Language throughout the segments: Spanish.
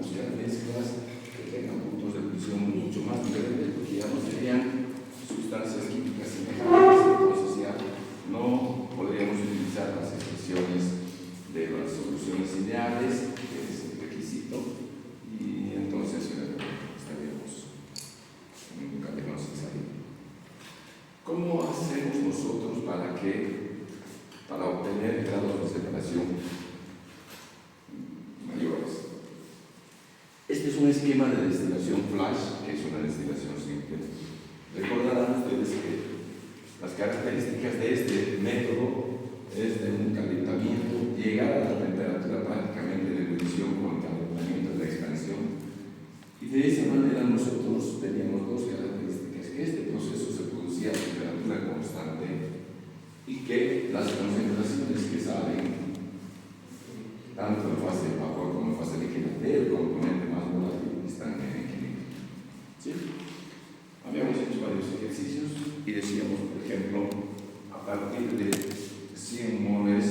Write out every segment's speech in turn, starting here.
buscar mezclas que tengan puntos de ebullición mucho más diferentes, porque ya no serían sustancias químicas semejantes, entonces ya no podríamos utilizar las expresiones de las soluciones lineales, que es el requisito, y entonces estaríamos en un camino sin salida. ¿Cómo hacemos nosotros para obtener grados de separación mayores? Este es un esquema de destilación flash, que es una destilación simple. Recordarán ustedes que las características de este método es de un calentamiento, llegar a la temperatura prácticamente de ebullición con el calentamiento de la expansión. Y de esa manera nosotros teníamos dos características: que este proceso se producía a temperatura constante y que las concentraciones que salen, tanto en fase de vapor como en fase líquida, del componente más volátil, están en equilibrio. ¿Sí? Habíamos hecho varios ejercicios y decíamos, por ejemplo, a partir de 100 moles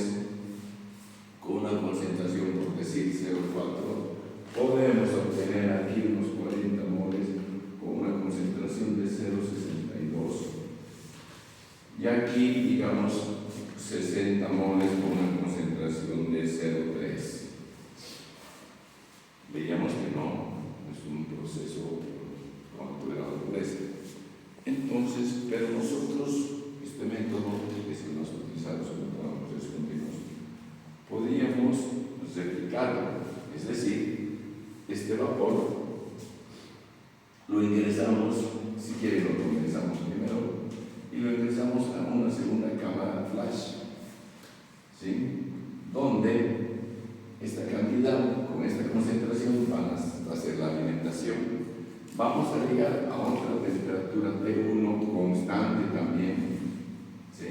con una concentración, por decir 0,4, podemos obtener aquí unos 40 moles con una concentración de 0,62. Y aquí, digamos, 60 moles con una concentración de 0,3. Veíamos que no es un proceso controlado por este. Entonces, pero nosotros, este método, que es el más utilizado sobre todo en los procesos continuos, podríamos replicarlo, es decir, este vapor lo ingresamos, si quieren lo ingresamos primero, y lo ingresamos a una segunda cámara flash, ¿sí? Donde esta cantidad, con esta concentración, van a hacer la alimentación. Vamos a llegar a otra temperatura T1 constante también, ¿sí?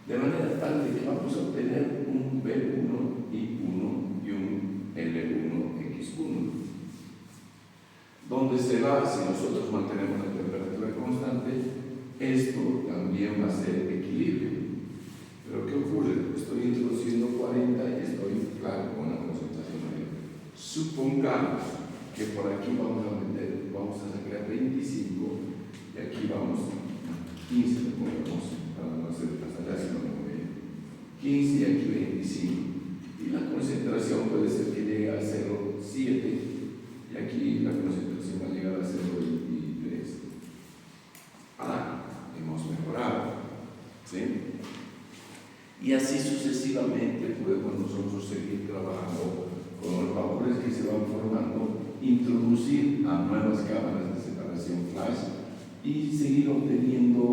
De manera tal de que vamos a obtener un B1 I1 y un L1X1, donde se va, si nosotros mantenemos la temperatura constante, esto también va a ser equilibrio. Pero ¿qué ocurre? Estoy introduciendo 40 y estoy, claro, con una concentración mayor. Supongamos que por aquí vamos a sacar 25 y aquí vamos a 15, le ponemos, para no hacer hasta allá, sino 15 y aquí 25. Y la concentración puede ser que llegue a 0,7 y aquí la concentración va a llegar a 0,23. Hemos mejorado, ¿sí? Y así sucesivamente podemos nosotros seguir trabajando con los vapores que se van formando, introducir a nuevas cámaras de separación flash y seguir obteniendo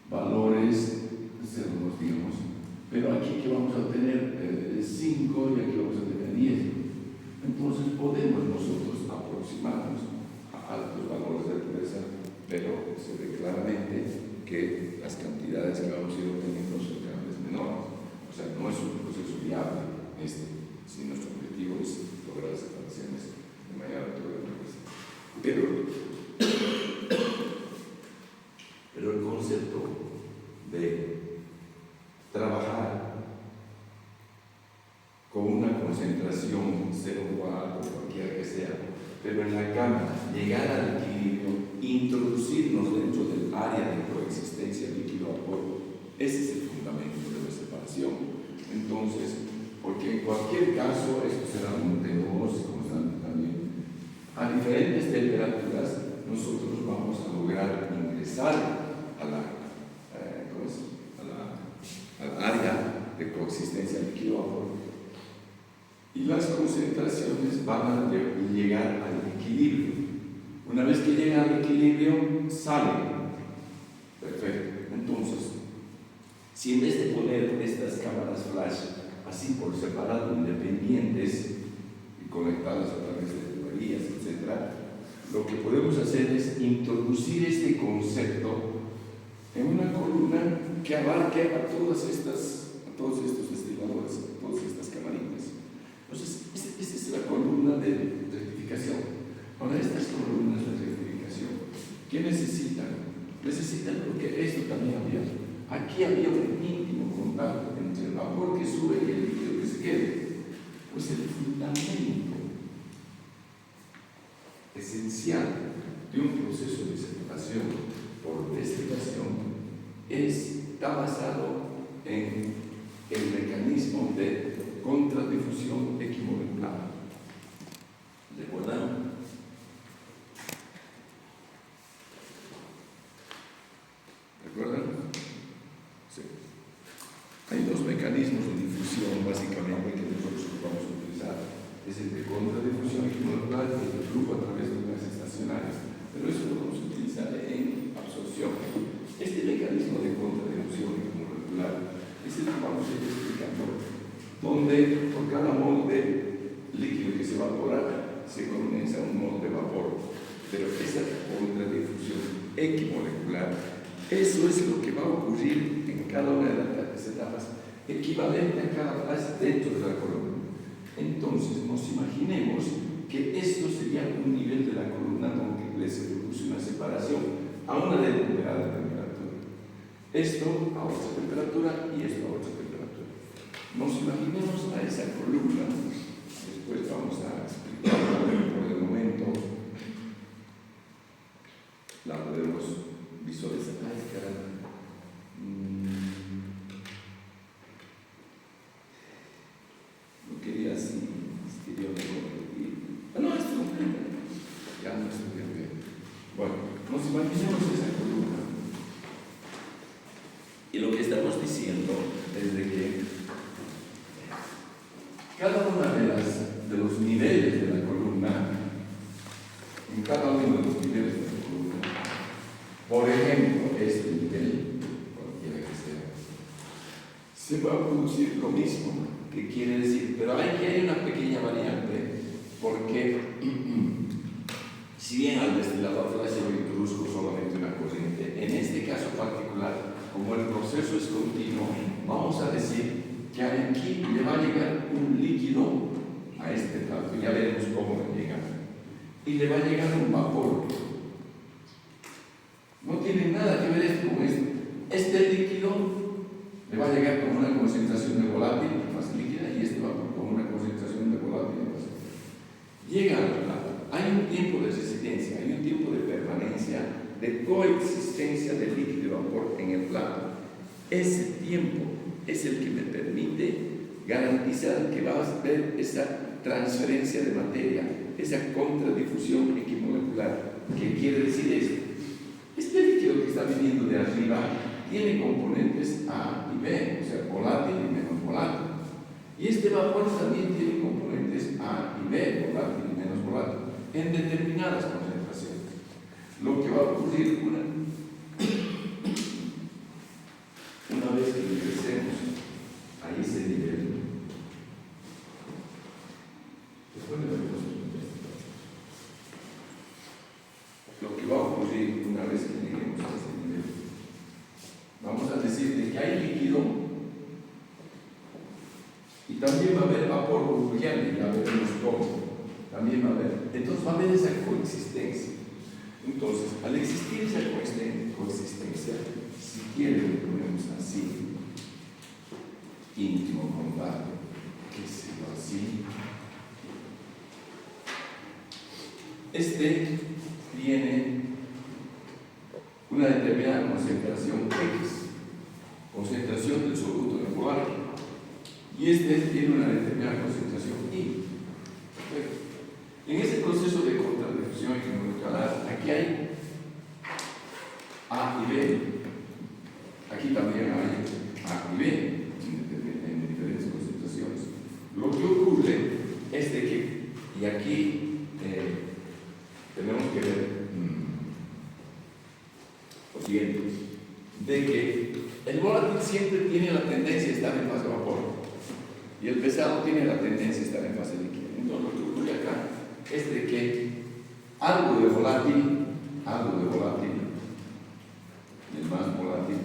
valores cerdos, digamos. Pero aquí que vamos a obtener 5 y aquí vamos a tener 10. Entonces podemos nosotros aproximarnos a altos valores de pureza, pero se ve claramente que las cantidades que vamos a ir obteniendo son cada vez menores. O sea, no es un proceso viable si nuestro objetivo es lograr separaciones de mayor altura de pureza. Pero el concepto de trabajar con una concentración 0,4, cualquiera que sea, pero en la cámara llegar al equilibrio, introducirnos dentro del área de coexistencia líquido-vapor, ese es el fundamento de la separación. Entonces, porque en cualquier caso, esto será un T2 constante también, a diferentes temperaturas, nosotros vamos a lograr ingresar al área de coexistencia líquido-vapor. Y las concentraciones van a llegar al equilibrio. Una vez que llegan al equilibrio, salen. Perfecto. Entonces, si en vez de poner estas cámaras flash así por separado, independientes y conectadas a través de tuberías, etc., lo que podemos hacer es introducir este concepto en una columna que abarque a todos estos destiladores, a todas estas camaritas. Entonces, esa es la columna de rectificación. Ahora, estas columnas de rectificación, ¿qué necesitan? Necesitan porque esto también había. Aquí había un íntimo contacto entre el vapor que sube y el líquido que se queda. Pues el fundamento esencial de un proceso de separación por destilación está basado en el mecanismo de contradifusión equimolecular. ¿Recuerdan? Sí. Hay dos mecanismos de difusión básicamente que nosotros vamos a utilizar. Es el de contradifusión equimolecular y el de flujo a través de las estacionarias. Pero eso lo vamos a utilizar en absorción. Este mecanismo de contradifusión equimolecular es el que vamos a ir explicando, donde por cada mol de líquido que se evapora se condensa un mol de vapor. Pero esa contradifusión equimolecular, eso es lo que va a ocurrir en cada una de las etapas, equivalente a cada fase dentro de la columna. Entonces, nos imaginemos que esto sería un nivel de la columna donde se produce una separación a una determinada temperatura. Esto a otra temperatura y esto a otra temperatura. Nos imaginemos a esa columna, después vamos a explicarla, por el momento la podemos visualizar. Ay, caramba. Lo quería así, quería repetir. No, esto ya no estoy bien. Bueno, nos imaginemos esa columna. Y lo que estamos diciendo es de que cada una de los niveles de la columna, en cada uno de los niveles de la columna, por ejemplo, este nivel, cualquiera que sea, se va a producir lo mismo. ¿Qué quiere decir? Pero aquí hay una pequeña variante, porque si bien al destilador flash yo introduzco solamente una corriente, en este caso particular, como el proceso es continuo, vamos a decir que aquí le va a llegar un líquido a este plato, ya veremos cómo le llega, y le va a llegar un vapor. No tiene nada que ver esto con esto. Este líquido le va a llegar con una concentración de volátil más líquida y este vapor con una concentración de volátil más líquida. Llega al plato. Hay un tiempo de resistencia, hay un tiempo de permanencia, de coexistencia de líquido y vapor en el plato. Ese tiempo es el que me permite garantizar que va a haber esa transferencia de materia, esa contradifusión equimolecular. ¿Qué quiere decir esto? Este líquido que está viniendo de arriba tiene componentes A y B, o sea, volátil y menos volátil. Y este vapor también tiene componentes A y B, volátil y menos volátil, en determinadas concentraciones. Lo que va a ocurrir una vez que ingresemos a ese nivel, después de lo que va a ocurrir una vez que lleguemos a ese nivel, vamos a decir de que hay líquido y también va a haber vapor burbujeante, ya veremos cómo. También va a haber. Entonces va a haber esa coexistencia. Entonces, al existir esa coexistencia, si quieren lo ponemos así, íntimo contacto, que se lo así. Este tiene una determinada concentración X, concentración del soluto de volátil, y este tiene una determinada concentración Y. Perfecto. En ese proceso de contradifusión equimolecular, aquí hay A y B, aquí también hay A y B en diferentes concentraciones. Lo que ocurre es de que, y aquí tenemos que ver lo siguiente, de que el volátil siempre tiene la tendencia a estar en fase vapor y el pesado tiene la tendencia a estar en fase líquida. Entonces lo que ocurre acá es de que algo de volátil, el más volátil,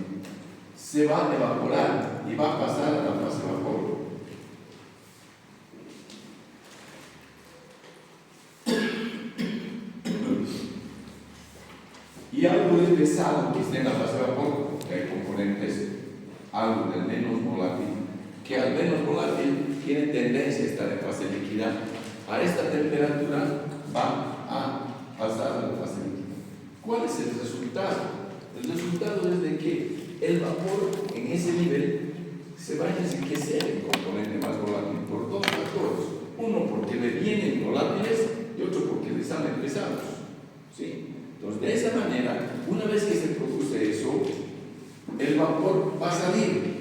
se va a evaporar y va a pasar a la fase vapor. Y algo de pesado que esté en la fase de vapor, que hay componentes, algo del menos volátil, que al menos volátil tiene tendencia a estar en fase líquida, a esta temperatura va a pasar a la fase líquida. ¿Cuál es el resultado? El resultado es de que el vapor en ese nivel se va a enriquecer en componente más volátil por dos factores. Uno porque le vienen volátiles y otro porque le salen pesados. ¿Sí? Entonces, de esa manera, una vez que se produce eso, el vapor va a salir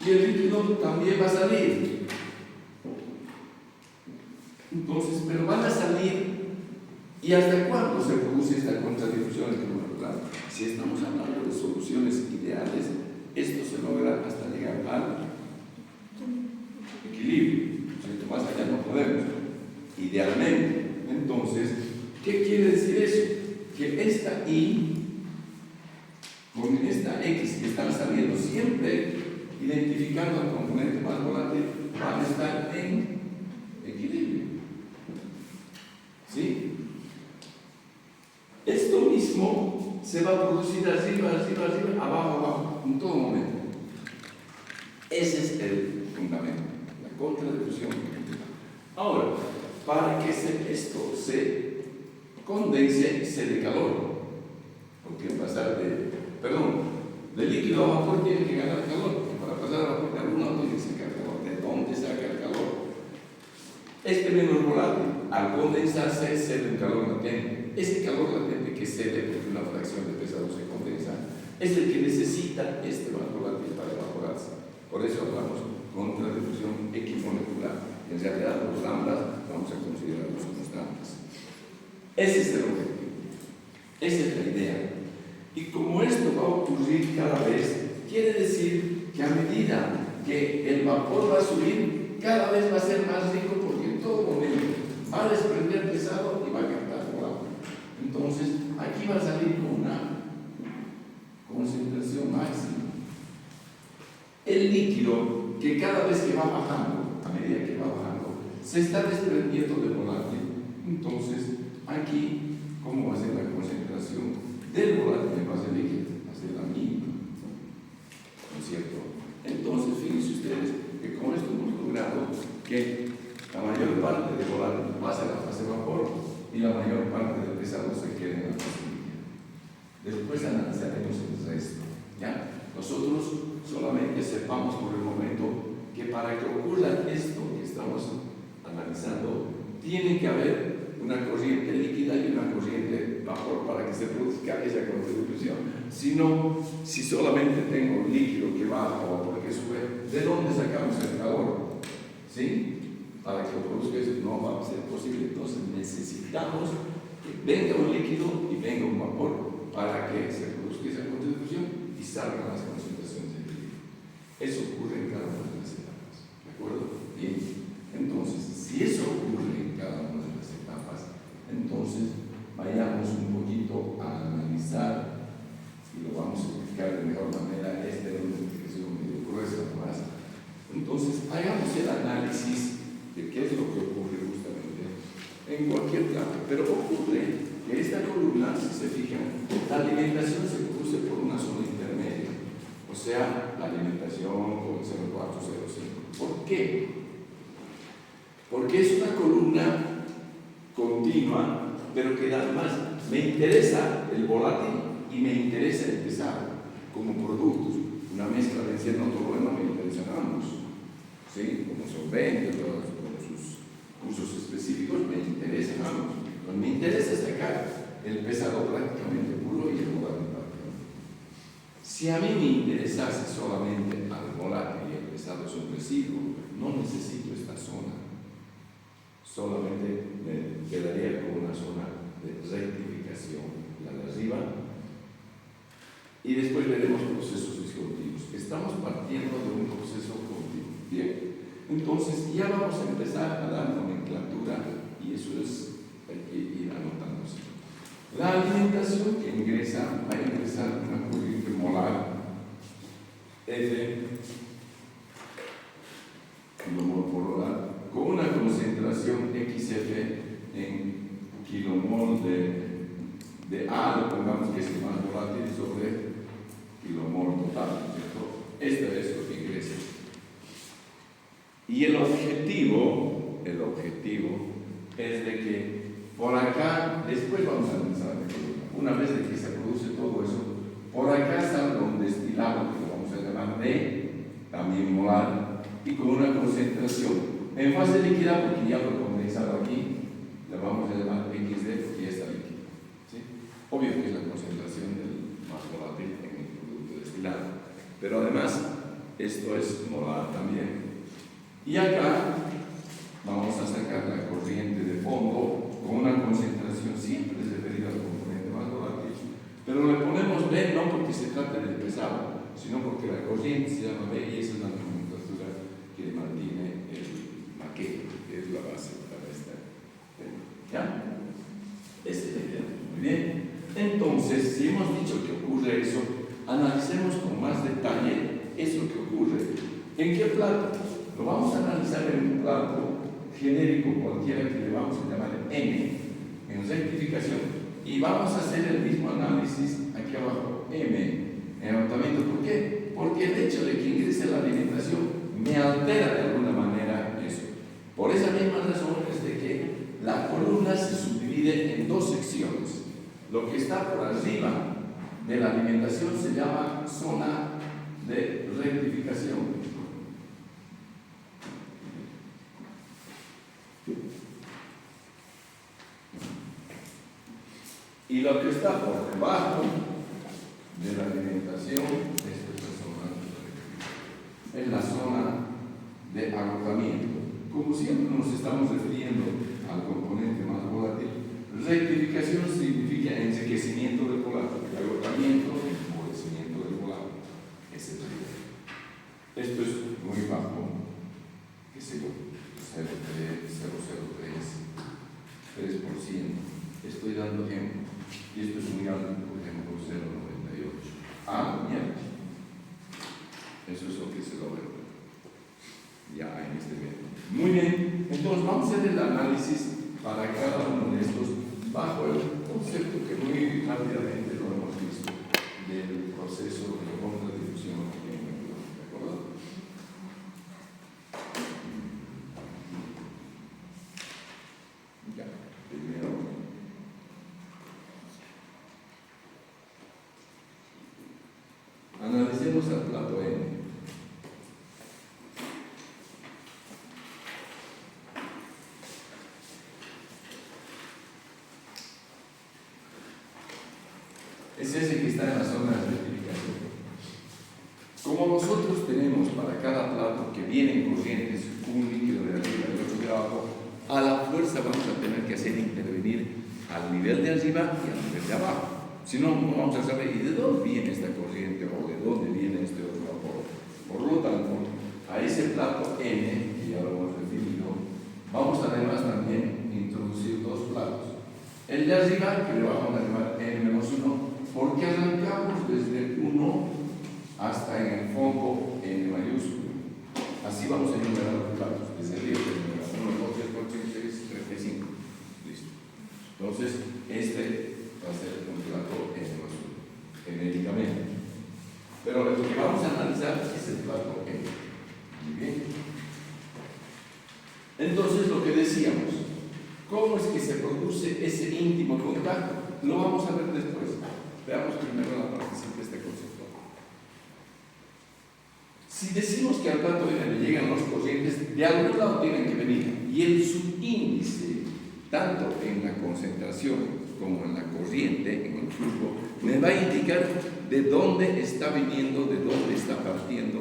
y el líquido también va a salir. Entonces, pero van a salir. ¿Y hasta cuándo se produce esta contradicción electromagnética? Si estamos hablando de soluciones ideales, esto se logra hasta llegar al equilibrio. ¿Cierto? Más allá no podemos, idealmente. Entonces, ¿qué quiere decir eso? Que esta I con esta X que están saliendo siempre identificando al componente más volátil van a estar en equilibrio. ¿Sí? Esto mismo se va a producir arriba, abajo, abajo, en todo momento. Ese es el fundamento, la contradicción. Ahora, para que esto se condense, se dé calor. Porque pasar de líquido a vapor tiene que ganar calor. Para pasar a vapor de algún lado tiene que sacar calor. ¿De dónde saca el calor? Este menos volátil, al condensarse, cede un calor latente. Este calor latente que cede porque una fracción de pesado se condensa es el que necesita este más volátil para evaporarse. Por eso hablamos contradifusión equimolecular. En realidad, los lambdas vamos a considerarlos constantes. Ese es el objetivo. Esa es la idea. Y como esto va a ocurrir cada vez, quiere decir que a medida que el vapor va a subir, cada vez va a ser más rico porque en todo momento va a desprender pesado y va a captar volátil. Entonces, aquí va a salir con una concentración máxima. El líquido, que cada vez que va bajando, a medida que va bajando, se está desprendiendo de volátil. Entonces, aquí, ¿cómo va a ser la concentración del volátil en fase líquida? Va a ser la misma. ¿No es cierto? Entonces, fíjense ustedes que con esto hemos logrado que la mayor parte del volátil pase a la fase vapor y la mayor parte del pesado se quede en la fase líquida. Después analizaremos el resto. ¿Ya? Nosotros solamente sepamos por el momento que para que ocurra esto que estamos analizando, tiene que haber una corriente líquida y una corriente vapor para que se produzca esa contribución. Si no, si solamente tengo líquido que baja o vapor que sube, ¿de dónde sacamos el calor? ¿Sí? Para que lo produzca eso no va a ser posible. Entonces necesitamos que venga un líquido y venga un vapor para que se produzca esa contribución y salgan las concentraciones de líquido. Eso ocurre en cada una de las etapas. ¿De acuerdo? Bien. Entonces, si eso ocurre en cada una de las etapas, entonces vayamos un poquito a analizar y lo vamos a explicar de mejor manera. Esta es una explicación medio gruesa más. Entonces, hagamos el análisis de qué es lo que ocurre justamente en cualquier plano. Pero ocurre que esta columna, si se fijan, la alimentación se produce por una zona intermedia. O sea, la alimentación con 0,405. ¿Por qué? Porque es una columna continua, pero que además me interesa el volátil y me interesa el pesado como productos. Una mezcla de encierro todo bueno me interesan ambos, ¿sí? Como solvente, con sus usos específicos me interesan ambos. Entonces, me interesa sacar el pesado prácticamente puro y el volátil prácticamente. Si a mí me interesase solamente al volátil y el pesado es un residuo, no necesito esta zona. Solamente me quedaría con una zona de rectificación, la de arriba, y después veremos procesos discontinuos. Estamos partiendo de un proceso continuo. Bien, entonces ya vamos a empezar a dar nomenclatura y eso es, hay que ir anotándose. La alimentación que ingresa, va a ingresar una corriente molar F kilomol por hora con una concentración XF en kilomol de A, pongamos que es el más volátil, sobre kilomol total, ¿cierto? Esto es lo que ingresa. objetivo es de que por acá, después vamos a analizar, una vez de que se produce todo eso, por acá salga un destilado que lo vamos a llamar D, también molar, y con una concentración en fase líquida, porque ya lo he condensado aquí, le vamos a llamar XD porque ya está líquido, ¿sí? Obvio que es la concentración del más volátil en el producto destilado, pero además esto es molar también. Y acá vamos a sacar la corriente de fondo con una concentración siempre referida al componente más volátil, pero le ponemos B no porque se trate del pesado, sino porque la corriente se llama B y esa es la nomenclatura que mantiene el maquete, que es la base para esta tema. ¿Ya? Esa es la idea. Muy bien. Entonces, si hemos dicho que ocurre eso, analicemos con más detalle eso que ocurre. ¿En qué plato? Lo vamos a analizar en un plato genérico cualquiera que le vamos a llamar M, en rectificación, y vamos a hacer el mismo análisis aquí abajo, M, en agotamiento. ¿Por qué? Porque el hecho de que ingrese la alimentación me altera de alguna manera eso. Por esa misma razón es de que la columna se subdivide en dos secciones. Lo que está por arriba de la alimentación se llama zona de rectificación. Y lo que está por debajo de la alimentación, es la zona de agotamiento. Como siempre nos estamos refiriendo al componente más volátil, rectificación significa enriquecimiento del volátil, agotamiento, empobrecimiento del volátil. Ese es el idea. Esto es muy bajo, qué sé yo, 3%. Estoy dando ejemplo. Y esto es muy alto, por ejemplo, 0,98. Ah, bien. Eso es lo que se logra ya en este método. Muy bien, entonces vamos a hacer el análisis para cada uno de estos bajo el concepto que muy rápidamente lo hemos visto del proceso de contradifusión en el plano. ¿De acuerdo? Ya, primero. Analicemos al plato N. Es ese que está en la zona de rectificación. Como nosotros tenemos para cada plato que vienen corrientes un líquido de arriba y otro de abajo, a la fuerza vamos a tener que hacer intervenir al nivel de arriba y al nivel de abajo. Si no, no vamos a saber ¿y de dónde viene esta corriente o de dónde viene este otro vapor? Por lo tanto, a ese plato N, que ya lo hemos definido, vamos además también introducir dos platos. El de arriba, que le vamos a llamar N-1, porque arrancamos desde el 1 hasta en el fondo N mayúsculo. Así vamos a enumerar los platos. Desde arriba, 1, 2, 3, 4, 5, 6, 35. Listo. Entonces, este va a ser un plato N+1, genéricamente. Pero lo que vamos a analizar es el plato N. Muy bien. Entonces, lo que decíamos, ¿cómo es que se produce ese íntimo contacto? Lo vamos a ver después. Veamos primero la partecita de este concepto. Si decimos que al plato N le llegan los corrientes, de algún lado tienen que venir. Y el subíndice, tanto en la concentración como en la corriente, en el flujo, me va a indicar de dónde está viniendo, de dónde está partiendo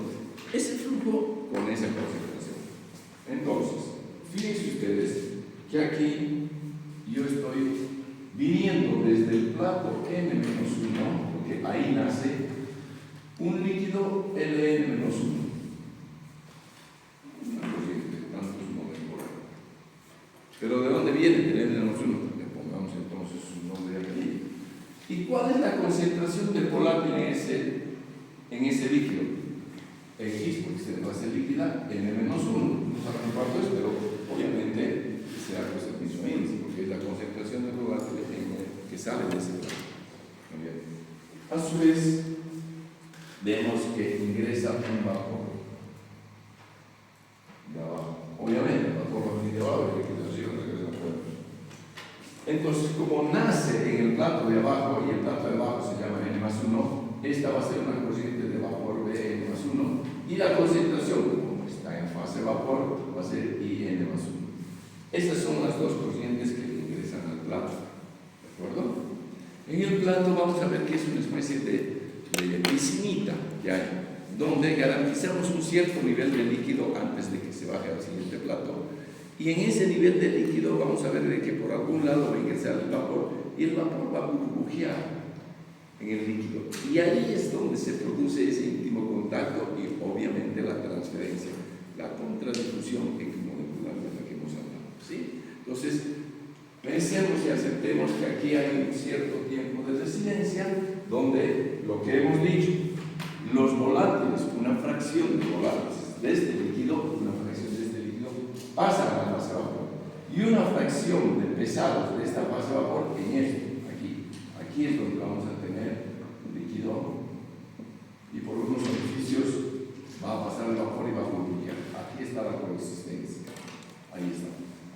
ese flujo con esa concentración. Entonces, fíjense ustedes que aquí yo estoy viniendo desde el plato N-1, porque ahí nace un líquido Ln-1. Una corriente de tantos moléculas. Pero ¿de dónde viene el N-1? Le pongamos entonces su nombre aquí. ¿Y cuál es la concentración de volátil en ese líquido? X, porque se fase líquida, N-1. No sabemos cuánto es, pero obviamente será pues el mismo índice, porque es la concentración de volátil que sale de ese plato. Muy bien. A su vez, vemos que ingresa un vapor de abajo. Obviamente, Entonces, como nace en el plato de abajo, y el plato de abajo se llama N+1, esta va a ser una corriente de vapor Bn+1, y la concentración, como está en fase vapor, va a ser IN+1. Estas son las dos corrientes que ingresan al plato. ¿De acuerdo? En el plato vamos a ver que es una especie de piscinita que hay, donde garantizamos un cierto nivel de líquido antes de que se baje al siguiente plato. Y en ese nivel de líquido vamos a ver de que por algún lado va a ingresar el vapor, y el vapor va a burbujear en el líquido. Y ahí es donde se produce ese íntimo contacto y obviamente la transferencia, la contradifusión equimolecular de la que hemos hablado. ¿Sí? Entonces, pensemos y aceptemos que aquí hay un cierto tiempo de residencia donde lo que hemos dicho, los volátiles, una fracción de volátiles de este líquido, una fracción de este líquido, pasan a la fase vapor. Y una fracción de pesados de esta fase vapor en esto, aquí. Aquí es donde vamos a tener un líquido y por unos orificios va a pasar el vapor y va a burbujear. Aquí está la coexistencia. Ahí está.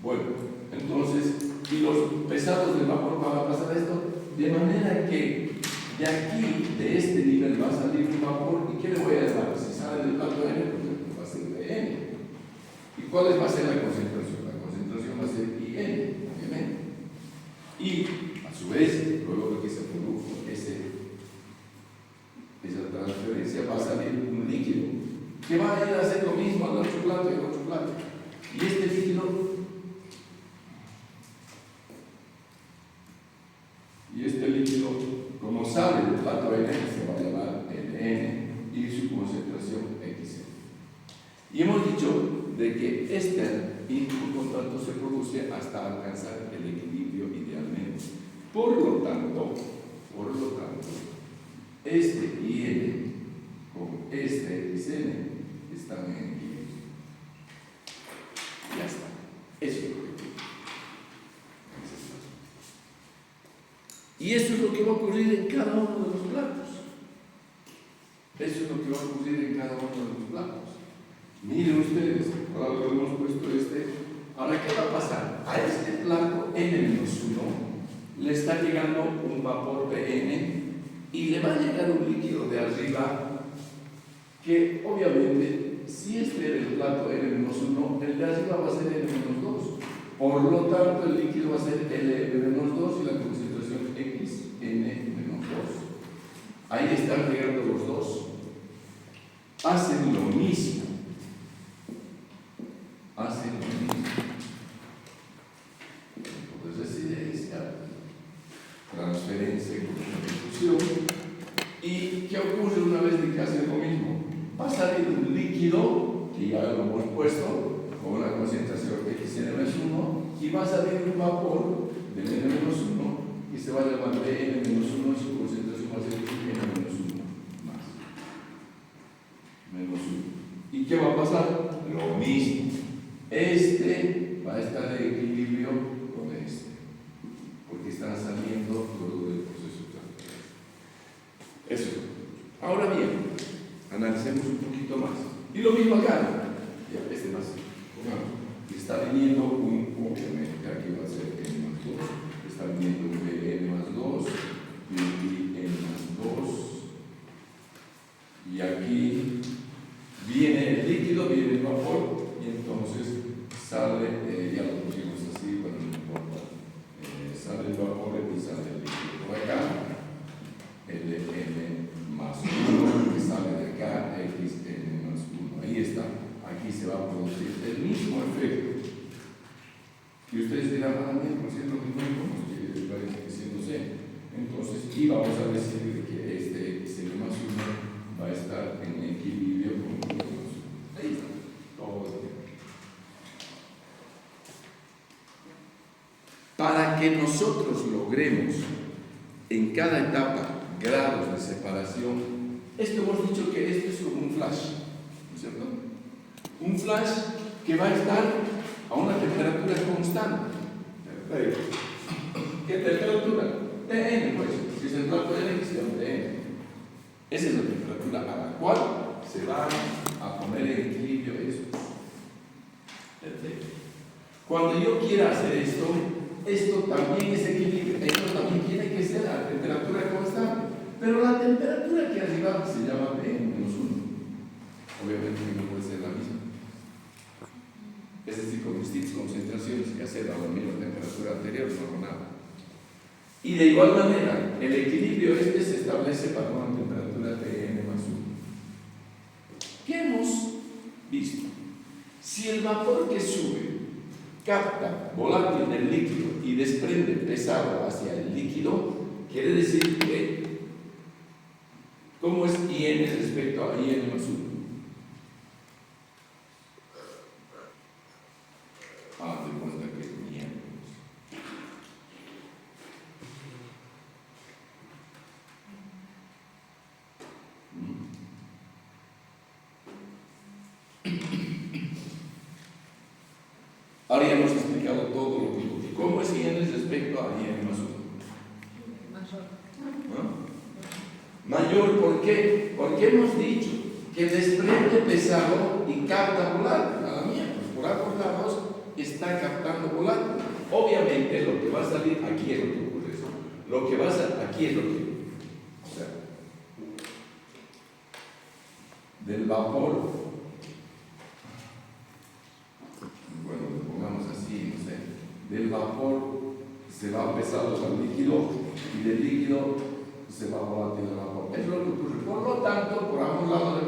Bueno, entonces, y los pesados del vapor van a pasar esto, de manera que de aquí, de este nivel, va a salir un vapor. ¿Y qué le voy a llamar? Si sale del plato N, pues va a ser Bn. ¿Y cuál va a ser la concentración? La concentración va a ser IN, obviamente. Y, a su vez, luego de que se produjo esa transferencia, va a salir un líquido que va a ir a hacer lo mismo al otro plato y al otro plato. Y este líquido, como sale del plato N, se va a llamar Ln y su concentración Xn. Y hemos dicho de que este íntimo contacto se produce hasta alcanzar el equilibrio idealmente. Por lo tanto, este IN con este Xn están en equilibrio. Ya está. Eso es lo que y eso es lo que va a ocurrir en cada uno de los platos. Eso es lo que va a ocurrir en cada uno de los platos. Miren ustedes, ahora lo hemos puesto Ahora, ¿qué va a pasar? A este plato N-1 le está llegando un vapor Bn y le va a llegar un líquido de arriba que, obviamente, si este era el plato N-1, el de arriba va a ser N-2. Por lo tanto, el líquido va a ser L-2 y la concentración Xn-2. Ahí están llegando los dos. Hacen lo mismo. Tiempo de residencia, transferencia y difusión. ¿Y qué ocurre una vez de que hacen lo mismo? Va a salir un líquido, que ya lo hemos puesto, con una concentración Xn-1, y va a salir un vapor del N-1 y se va a llamar Bn-1 y su concentración va a ser N-1 más. Menos 1. ¿Y qué va a pasar? Lo mismo. Este va a estar en equilibrio con este, porque están saliendo luego del proceso de transferencia. Eso. Ahora bien, analicemos un poquito más. Y lo mismo acá. Ya, más. Y está viniendo obviamente aquí va a ser N+2, está viniendo un Bn+2 y un N+2, y aquí viene el líquido, viene el vapor, y entonces sale, ya lo pusimos así, bueno, no importa, sale el vapor y sale el líquido por acá, el N+1 que sale de acá, Xn+1, ahí está. Aquí se va a producir el mismo efecto. Y ustedes dirán, por cierto, como que parece diciéndose. Entonces, y vamos a decir que este Xn+1 va a estar en equilibrio con el N+1. Ahí está, todo el tiempo. Para que nosotros logremos en cada etapa grados de separación, esto hemos dicho que esto es como un flash, ¿no es cierto? Un flash que va a estar a una temperatura constante. ¿Qué temperatura? Tn, pues. Si es el plato de elección, Tn. Esa es la temperatura a la cual se va a poner en equilibrio esto. Perfecto. Cuando yo quiera hacer esto, esto también es equilibrio, esto también tiene que ser a temperatura constante, pero la temperatura aquí arriba se llama Pm-1, obviamente no puede ser la misma, es decir, con distintas concentraciones que hacer a la misma temperatura anterior, no hago nada. Y de igual manera, el equilibrio este se establece para una temperatura Pm+1. ¿Qué hemos visto? Si el vapor que sube capta volátil del líquido y desprende pesado hacia el líquido, quiere decir que ¿cómo es IN respecto a IN+1? De cuenta que es IN. Ahora ya hemos explicado todo lo que digo. ¿Cómo es IN respecto a IN+1? Mayor, ¿por qué? Porque hemos dicho que desprende pesado y capta volátil. A la mía, pues por ambos lados está captando volátil. Obviamente lo que va a salir aquí es lo que ocurre. Lo que va a salir aquí es lo que, o sea, del vapor, bueno, lo pongamos así, no sé, del vapor se va pesado al líquido y del líquido se va volátil al vapor. Es lo que ocurre. Por lo tanto, por ambos lados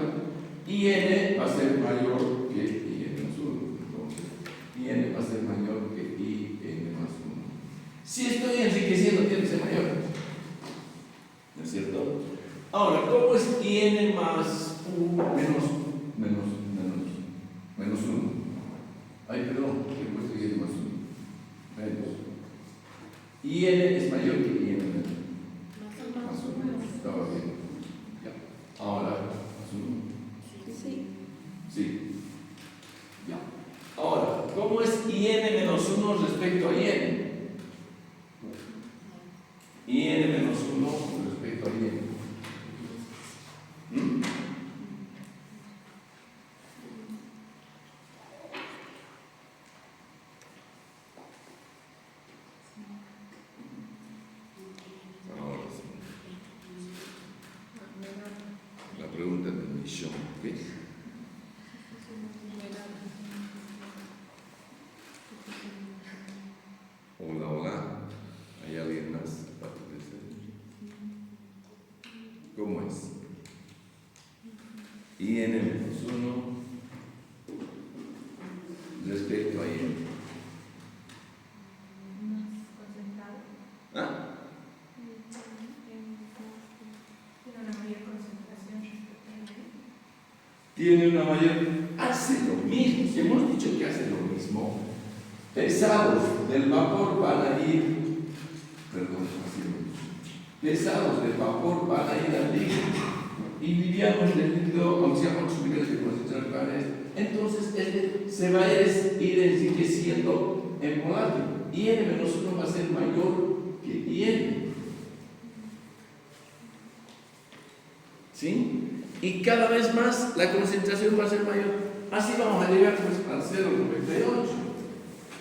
IN va a ser mayor que IN+1. Entonces, IN va a ser mayor que IN+1. Si estoy enriqueciendo, tiene que ser mayor. ¿No es cierto? Ahora, ¿cómo es IN más menos 1? Ay, perdón, que he puesto IN+1. Menos. IN es mayor que IN+1. Estaba bien. Ya. Ahora, ¿más 1? Sí. Ya. Ahora, ¿cómo es IN-1 respecto a IN? IN-1 respecto a IN. Ahora sí. La pregunta del millón, ¿ves? Hola, hola. ¿Hay alguien más aparte de ese? ¿Cómo es? IN-1 respecto a IN. ¿Ah? Tiene una mayor, hace lo mismo, si hemos dicho que hace lo mismo, pesados del vapor van a ir, perdón, pesados del vapor van a ir al líquido y livianos del líquido, aunque sea con sus niveles de concentración planes, entonces este se va a ir enriqueciendo en volátil y N-1 va a ser mayor que IN. ¿Sí? Y cada vez más la concentración va a ser mayor. Así vamos a llegar pues al 0,98.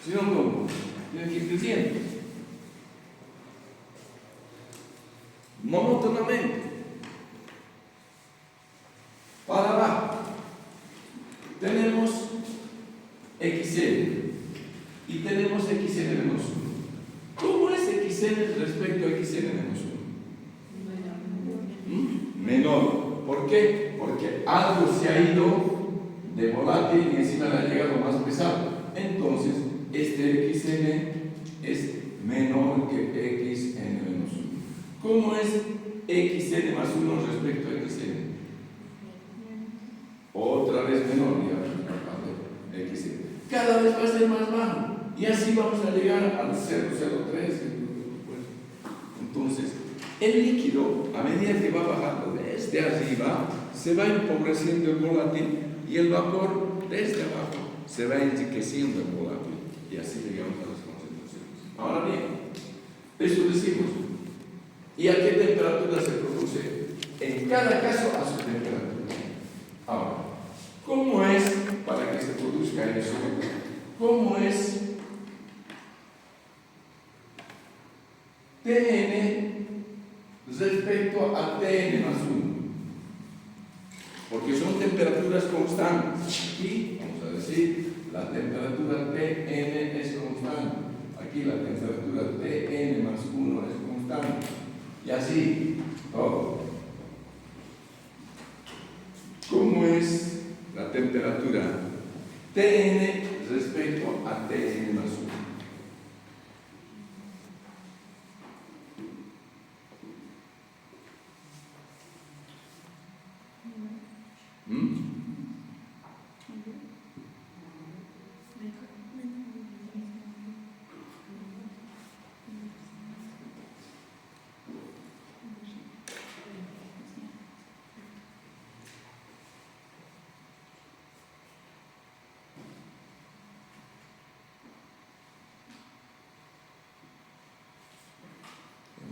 Si no, ¿cómo? Tiene que ir creciendo. Monótonamente. Para abajo. Tenemos XN. Y tenemos XN-1. ¿Cómo es XN respecto a XN-1? Menor. ¿Por qué? Porque algo se ha ido de volátil y encima le ha llegado más pesado. Entonces, este XN es menor que XN-1. ¿Cómo es XN más 1 respecto a XN? Otra vez menor, ya, XN. Cada vez va a ser más bajo. Y así vamos a llegar al 0,03. Entonces, el líquido, a medida que va bajando desde arriba, se va empobreciendo el volátil y el vapor desde abajo se va enriqueciendo el volátil. Y así llegamos a las concentraciones. Ahora bien, eso decimos. ¿Y a qué temperatura se produce? En cada caso a su temperatura. Ahora, ¿cómo es para que se produzca eso? ¿Cómo es Tn respecto a Tn más 1. Porque son temperaturas constantes. Aquí, vamos a decir, la temperatura Tn es constante. Aquí la temperatura Tn más 1 es constante. Y así, todo. ¿Cómo es la temperatura Tn respecto a Tn más 1?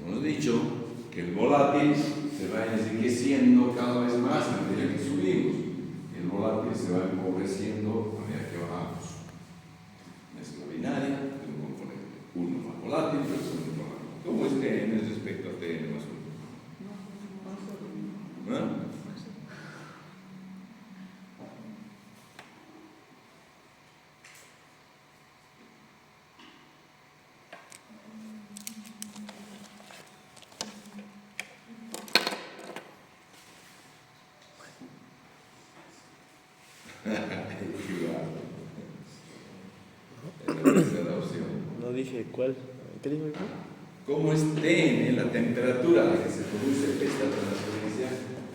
Hemos dicho que el volátil se va enriqueciendo cada vez más a medida que subimos. El volátil se va empobreciendo a medida que bajamos. Mezcla binaria de un componente. Uno más volátil, pero el segundo volátil. ¿Cómo es Tn respecto a Tn más 1? ¿Ah? No dije cuál. ¿Qué dijo? ¿Cómo es Tn, la temperatura a la que se produce esta transferencia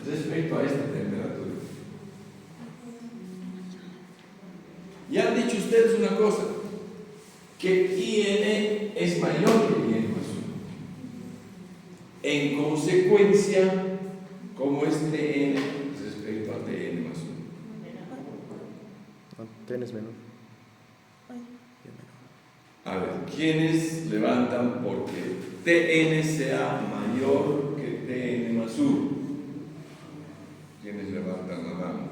respecto a esta temperatura? Ya han dicho ustedes una cosa, que In es mayor que In más 1. En consecuencia, ¿cómo es Tn respecto a Tn más 1? No, Tn es menor. A ver, ¿quiénes levantan porque Tn sea mayor que Tn más 1? ¿Quiénes levantan la mano?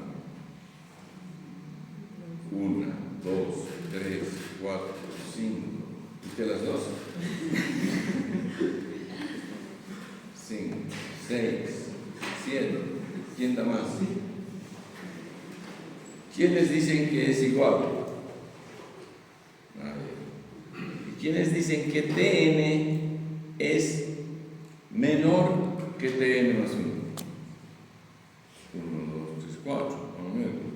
1, 2, 3, 4, 5. ¿Usted las dos? 5, 6, 7. ¿Quién da más? ¿Quiénes dicen que es igual? ¿Quiénes dicen que Tn es menor que Tn más 1? 1, 2, 3, 4.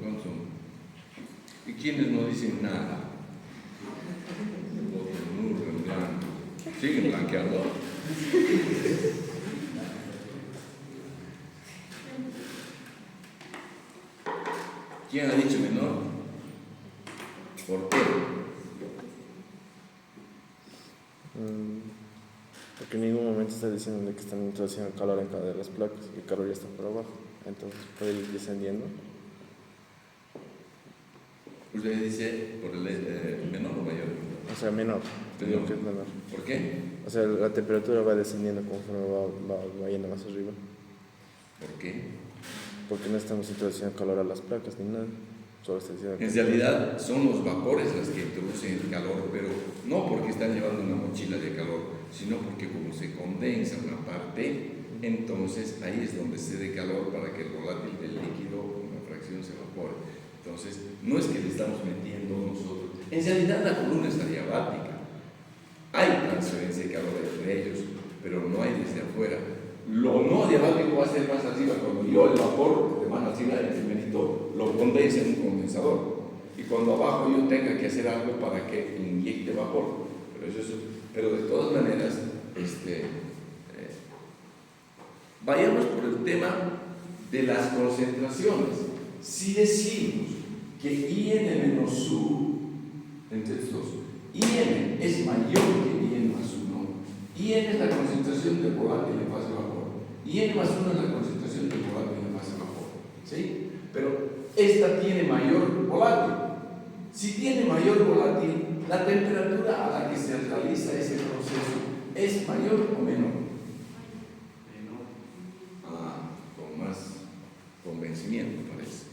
¿Cuántos son? ¿Y quiénes no dicen nada? ¿Siguen blanqueando? ¿Quién ha dicho menor? ¿Por qué? Porque en ningún momento está diciendo de que están introduciendo calor en cada de las placas y el calor ya está por abajo, entonces puede ir descendiendo. Usted dice por el menor o mayor. O sea, menor. Digo que es menor. ¿Por qué? O sea, la temperatura va descendiendo conforme va yendo más arriba. ¿Por qué? Porque no estamos introduciendo calor a las placas ni nada. Solo está diciendo En realidad son los vapores los que introducen el calor, pero no porque están llevando una mochila de calor, sino porque como se condensa una parte, entonces ahí es donde se dé calor para que el volátil del líquido, una fracción, se evapore. Entonces, no es que le estamos metiendo nosotros. En realidad la columna es adiabática. Hay transferencia de calor entre ellos, pero no hay desde afuera. Lo no adiabático va a ser más arriba. Cuando yo el vapor de más arriba del primerito lo condensa en un condensador. Y cuando abajo yo tenga que hacer algo para que inyecte vapor. Pero de todas maneras, vayamos por el tema de las concentraciones. Si decimos que IN menos U entre estos dos, IN es mayor que IN más 1, IN es la concentración del volátil en fase vapor, IN más 1 es la concentración del volátil en fase vapor, ¿sí? Pero esta tiene mayor volátil. Si tiene mayor volátil, la temperatura a la que se realiza ese proceso es mayor o menor. Con más convencimiento parece.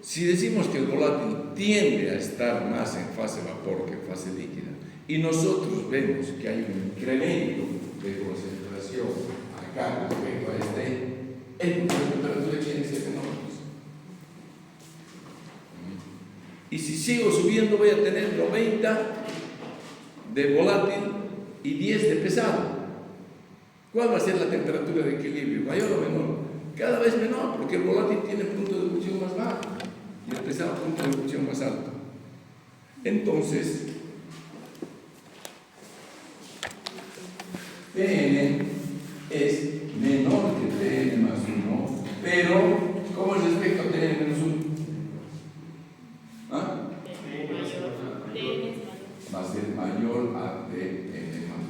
Si decimos que el volátil tiende a estar más en fase vapor que en fase líquida, y nosotros vemos que hay un incremento de concentración acá respecto a el punto de temperatura tiene que ser menor. Y si sigo subiendo voy a tener 90 de volátil y 10 de pesado. ¿Cuál va a ser la temperatura de equilibrio? ¿Mayor o menor? Cada vez menor, porque el volátil tiene punto de ebullición más bajo y el pesado punto de ebullición más alto. Entonces, Tn es menor que Tn más 1, pero ¿cómo es respecto a Tn menos 1? ¿Ah? Va a ser mayor a Tn más 1.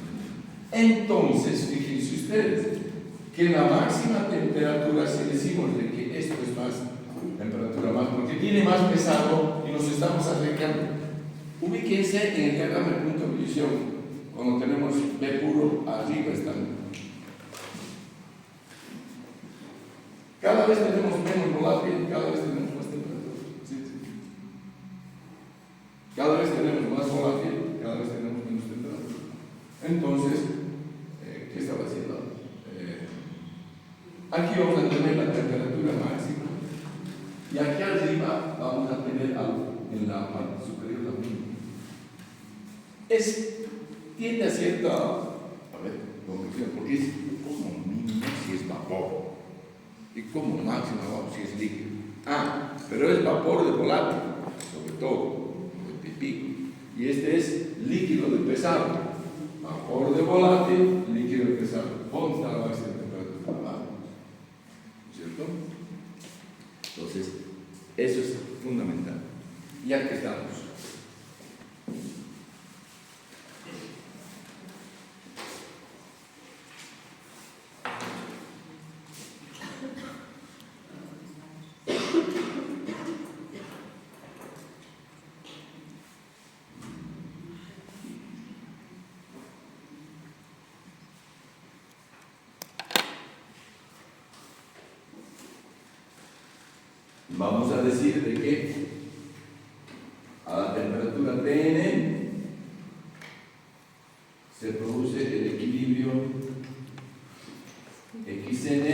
Entonces, fíjense ustedes que la máxima temperatura, si decimos de que esto es más temperatura más, porque tiene más pesado y nos estamos acercando. Ubíquense en el diagrama de punto de ebullición, cuando tenemos B puro, arriba están. Cada vez tenemos menos volátil, cada vez tenemos más temperatura. ¿Sí? Cada vez tenemos más volátil, cada vez tenemos menos temperatura. Entonces, ¿qué estaba haciendo? Aquí vamos a tener la temperatura máxima y aquí arriba vamos a tener algo en la parte superior la mínima. Tiende a cierta conclusión, porque es como mínimo si es vapor y como máximo si es líquido. Pero es vapor de volátil, sobre todo, de pipico, y este es líquido de pesado. Vapor de volátil, líquido de pesado. ¿Dónde está la máxima temperatura? Abajo. ¿Cierto? Entonces, eso es fundamental. Ya que estamos. Vamos a decir de que a la temperatura Tn se produce el equilibrio Xn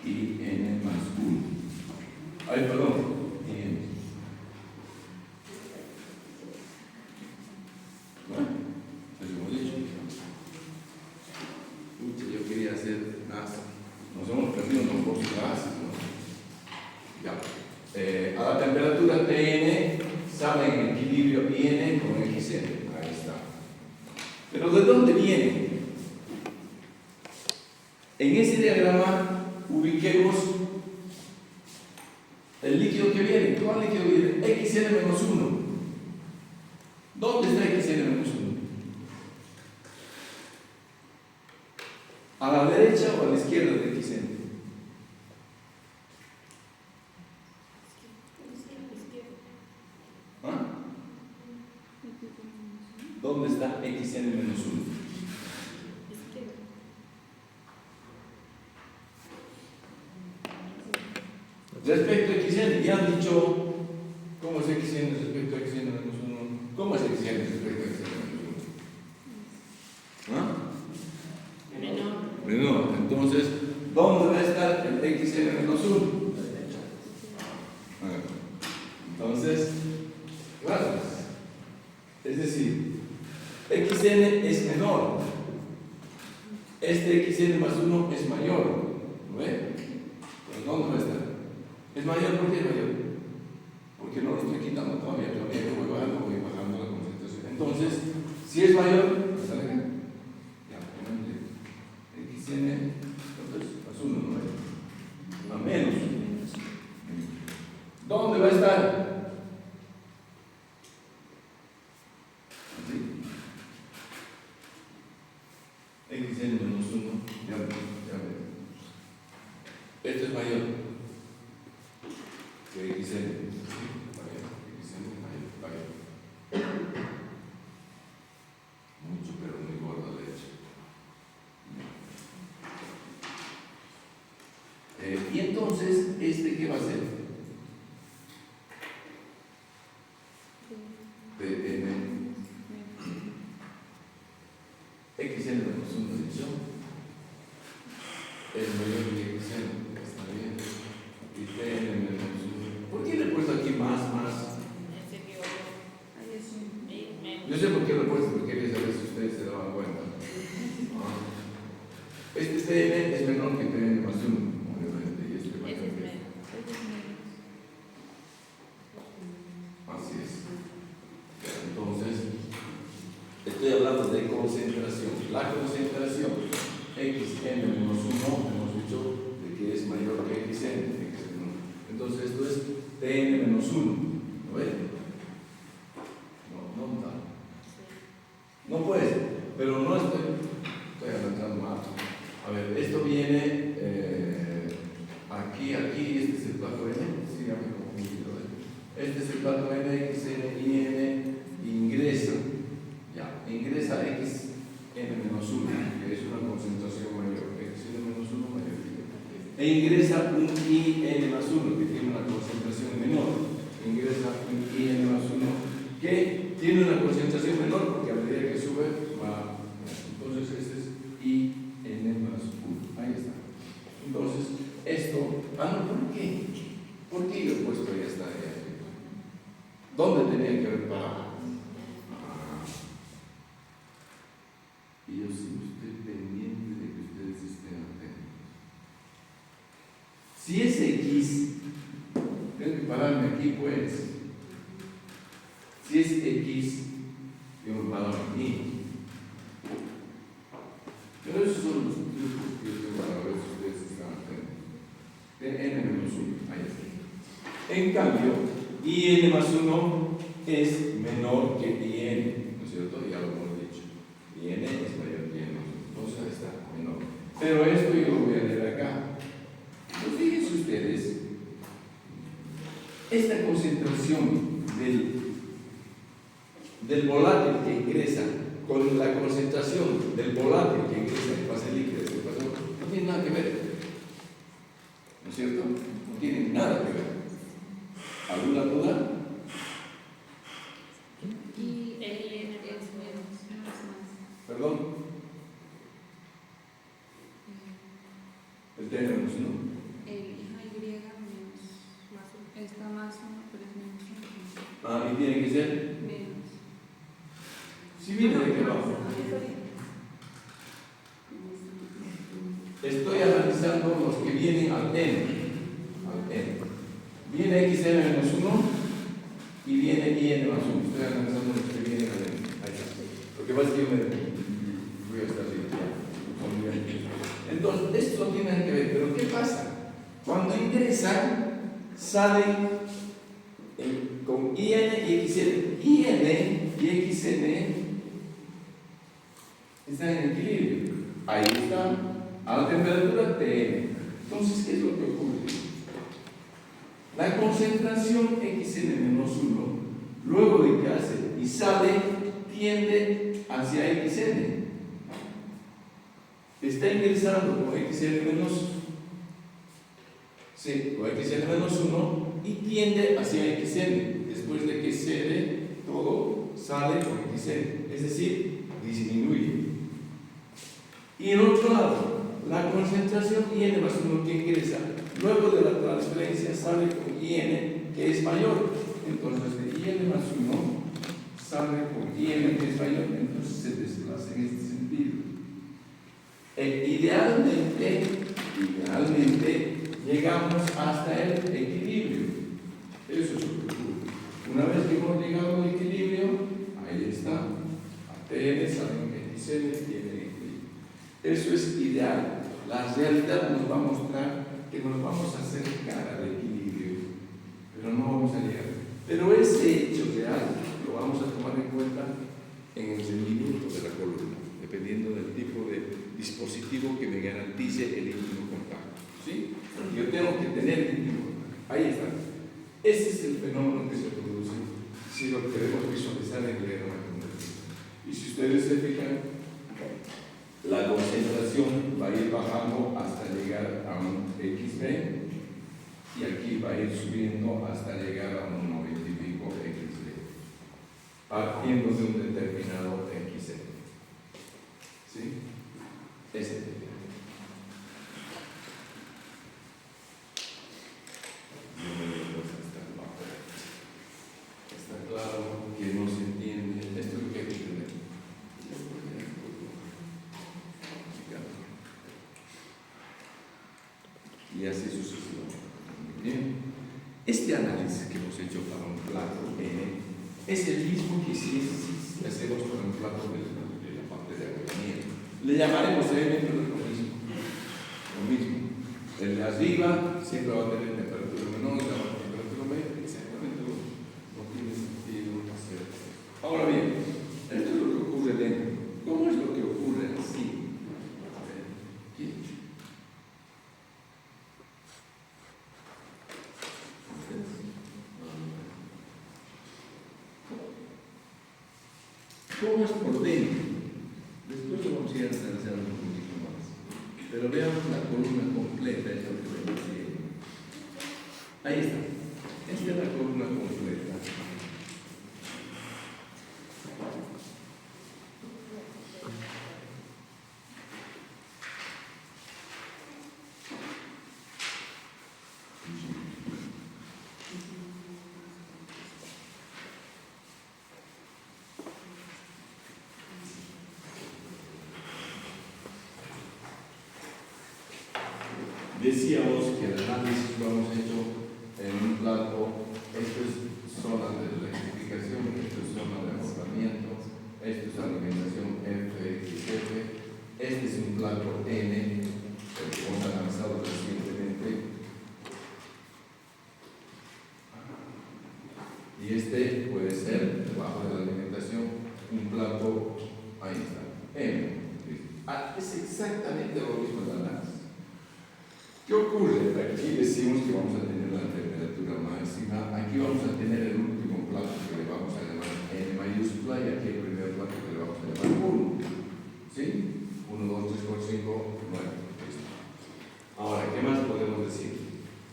y N más 1. Ay, perdón. Bueno, eso hemos dicho. Yo quería hacer más. Nos hemos perdido unos cursos básicos. Ya. A la temperatura Tn sale en equilibrio N con Xn. Ahí está. Pero ¿de dónde viene? En ese diagrama ubiquemos el líquido que viene. ¿Cuál líquido viene? Xn menos 1. ¿Dónde está Xn menos 1? ¿A la derecha o a la izquierda de Xn? ¿Ah? ¿Dónde está Xn menos 1? Respecto a Xn, ya han dicho cómo es Xn respecto a Xn menos 1. ¿Cómo es Xn respecto a Xn menos 1? ¿Ah? Menor. Entonces, ¿dónde va a estar el Xn menos 1? Entonces, claro, es decir, Xn es menor. Este Xn más 1 es mayor. ¿Lo ve? Pues ¿dónde va a estar? ¿Es mayor? ¿Por qué es mayor? Porque no lo estoy quitando todavía voy bajando la concentración. Entonces, si es mayor, pues sale acá. Xn, entonces, más 1, ¿no es? A menos. ¿Dónde va a estar? ¿Así? Xn menos 1, ya ve. Esto es mayor que Xn. Xn mayor. Mucho, pero muy gordo, de hecho. Y entonces, ¿qué va a hacer? concentración. La concentración xn menos 1 hemos dicho de que es mayor que xn. Entonces esto es tn menos 1. ¿Lo ven? No está. No puede, pero no estoy avanzando más. A ver, esto viene aquí, este es el plato n. Sí, ya me confundí. Este es el plato n, xn y n ingresa. Ya, ingresa xn menos 1, que es una concentración mayor. Xn menos 1 mayor. E ingresa un in más 1, que tiene una concentración menor. Ingresa un in más 1, que tiene una concentración menor, porque a medida que sube va. Entonces este es in más 1. Ahí está. Entonces, esto. ¿Por qué? ¿Por qué yo he puesto ahí esta idea? ¿Dónde tenían que haber parado? Y yo sí estoy pendiente de que ustedes estén atentos. Si es X, tengo que pararme aquí, pues. Si es X, yo me paro aquí. Pero esos son los trucos que yo tengo para ver si ustedes están atentos. N menos 1, ahí está. En cambio, IN más 1 es menor que IN, ¿no es cierto? Ya lo hemos dicho. IN es mayor que IN, entonces ahí está, menor. Pero esto yo lo voy a leer acá. Pues fíjense ustedes, esta concentración del volátil que ingresa con la concentración del volátil que ingresa en fase líquida, no tiene nada que ver. ¿No es cierto? No tiene nada que ver. ¿Alguna duda? Y L es menos, no es más. ¿Perdón? El T menos 1. El Y menos, está más 1, pero es menos 1. Ah, y tiene que ser Menos. si viene de qué va. Estoy analizando los que vienen al N. Viene xn menos 1 y viene in más 1. Estoy analizando los que vienen al N. Ahí está. Lo que pasa es que yo me voy a estar ahí. Entonces, esto no tiene nada que ver. Pero ¿qué pasa? Cuando ingresan, salen con in y xn. In y xn están en equilibrio. Ahí está. A la temperatura Tn. Entonces, ¿qué es lo que ocurre? La concentración xn-1, luego de que hace y sale, tiende hacia xn. Está ingresando con xn-1 y tiende hacia xn. Después de que cede, todo sale con xn. Es decir, disminuye. Y en otro lado, la concentración IN más 1 que ingresa luego de la transferencia sale con IN que es mayor. Entonces de IN más 1 sale con IN que es mayor, entonces se desplaza en este sentido. Idealmente llegamos hasta el equilibrio. Eso es lo que ocurre. Una vez que hemos llegado al equilibrio, ahí está. ATN salen XN, tiene equilibrio. Eso es ideal. La realidad nos va a mostrar que nos vamos a acercar al equilibrio, pero no vamos a llegar. Pero ese hecho real lo vamos a tomar en cuenta en el rendimiento de la columna, dependiendo del tipo de dispositivo que me garantice el íntimo contacto. ¿Sí? Yo tengo que tener el íntimo contacto. Ahí está. Ese es el fenómeno que se produce si lo queremos visualizar en el diagrama convertido. Y si ustedes se fijan, la concentración va a ir bajando hasta llegar a un XB y aquí va a ir subiendo hasta llegar a un 90 y pico XB, partiendo de un determinado XN. ¿Sí? Ese. Está claro que no se entiende. Esto es lo que hay que entender. Y así sucesivamente. Bien. Este análisis que hemos hecho para un plato N es el mismo que si hacemos para un plato de la parte de agotamiento. Le llamaremos M, pero es lo mismo. Lo mismo. El de arriba siempre va a tener temperatura menor y la temperatura media, exactamente no tiene sentido hacer. Ahora bien, esto es lo que ocurre dentro. ¿Cómo es lo que ocurre así? A ver, aquí. ¿Cómo es por dentro? Después lo vamos a ir a analizar un poquito más. Pero veamos la columna completa, es lo que vemos aquí. Ahí está. Esta es la columna completa. Decíamos que el análisis lo hemos hecho en un plato. Esto es zona de electrificación, esto es zona de agotamiento, esto es alimentación FXF, este es un plato N, el que hemos analizado recientemente, y este puede ser, debajo de la alimentación, un plato, ahí está, M. Es exactamente lo mismo el análisis. ¿Qué ocurre? Aquí decimos que vamos a tener la temperatura máxima, aquí vamos a tener el último plato que le vamos a llamar N mayúscula y aquí el primer plato que le vamos a llamar 1. ¿Sí? 1, 2, 3, 4, 5, 9. Listo. Ahora, ¿qué más podemos decir?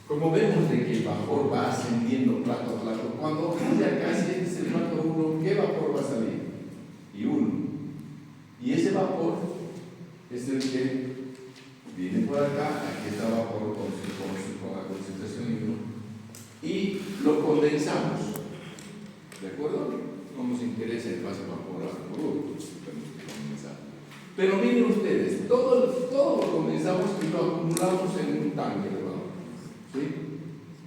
Como vemos de que el vapor va ascendiendo plato a plato, cuando ya casi es el plato 1, ¿qué vapor va a salir? Y 1. Y ese vapor es el que viene por acá, aquí está vapor con la concentración 1 y lo condensamos. ¿De acuerdo? No nos interesa el fase vapor al producto, tenemos que condensar. Pero miren ustedes, todo lo condensamos y lo acumulamos en un tanque de vapor. ¿Sí?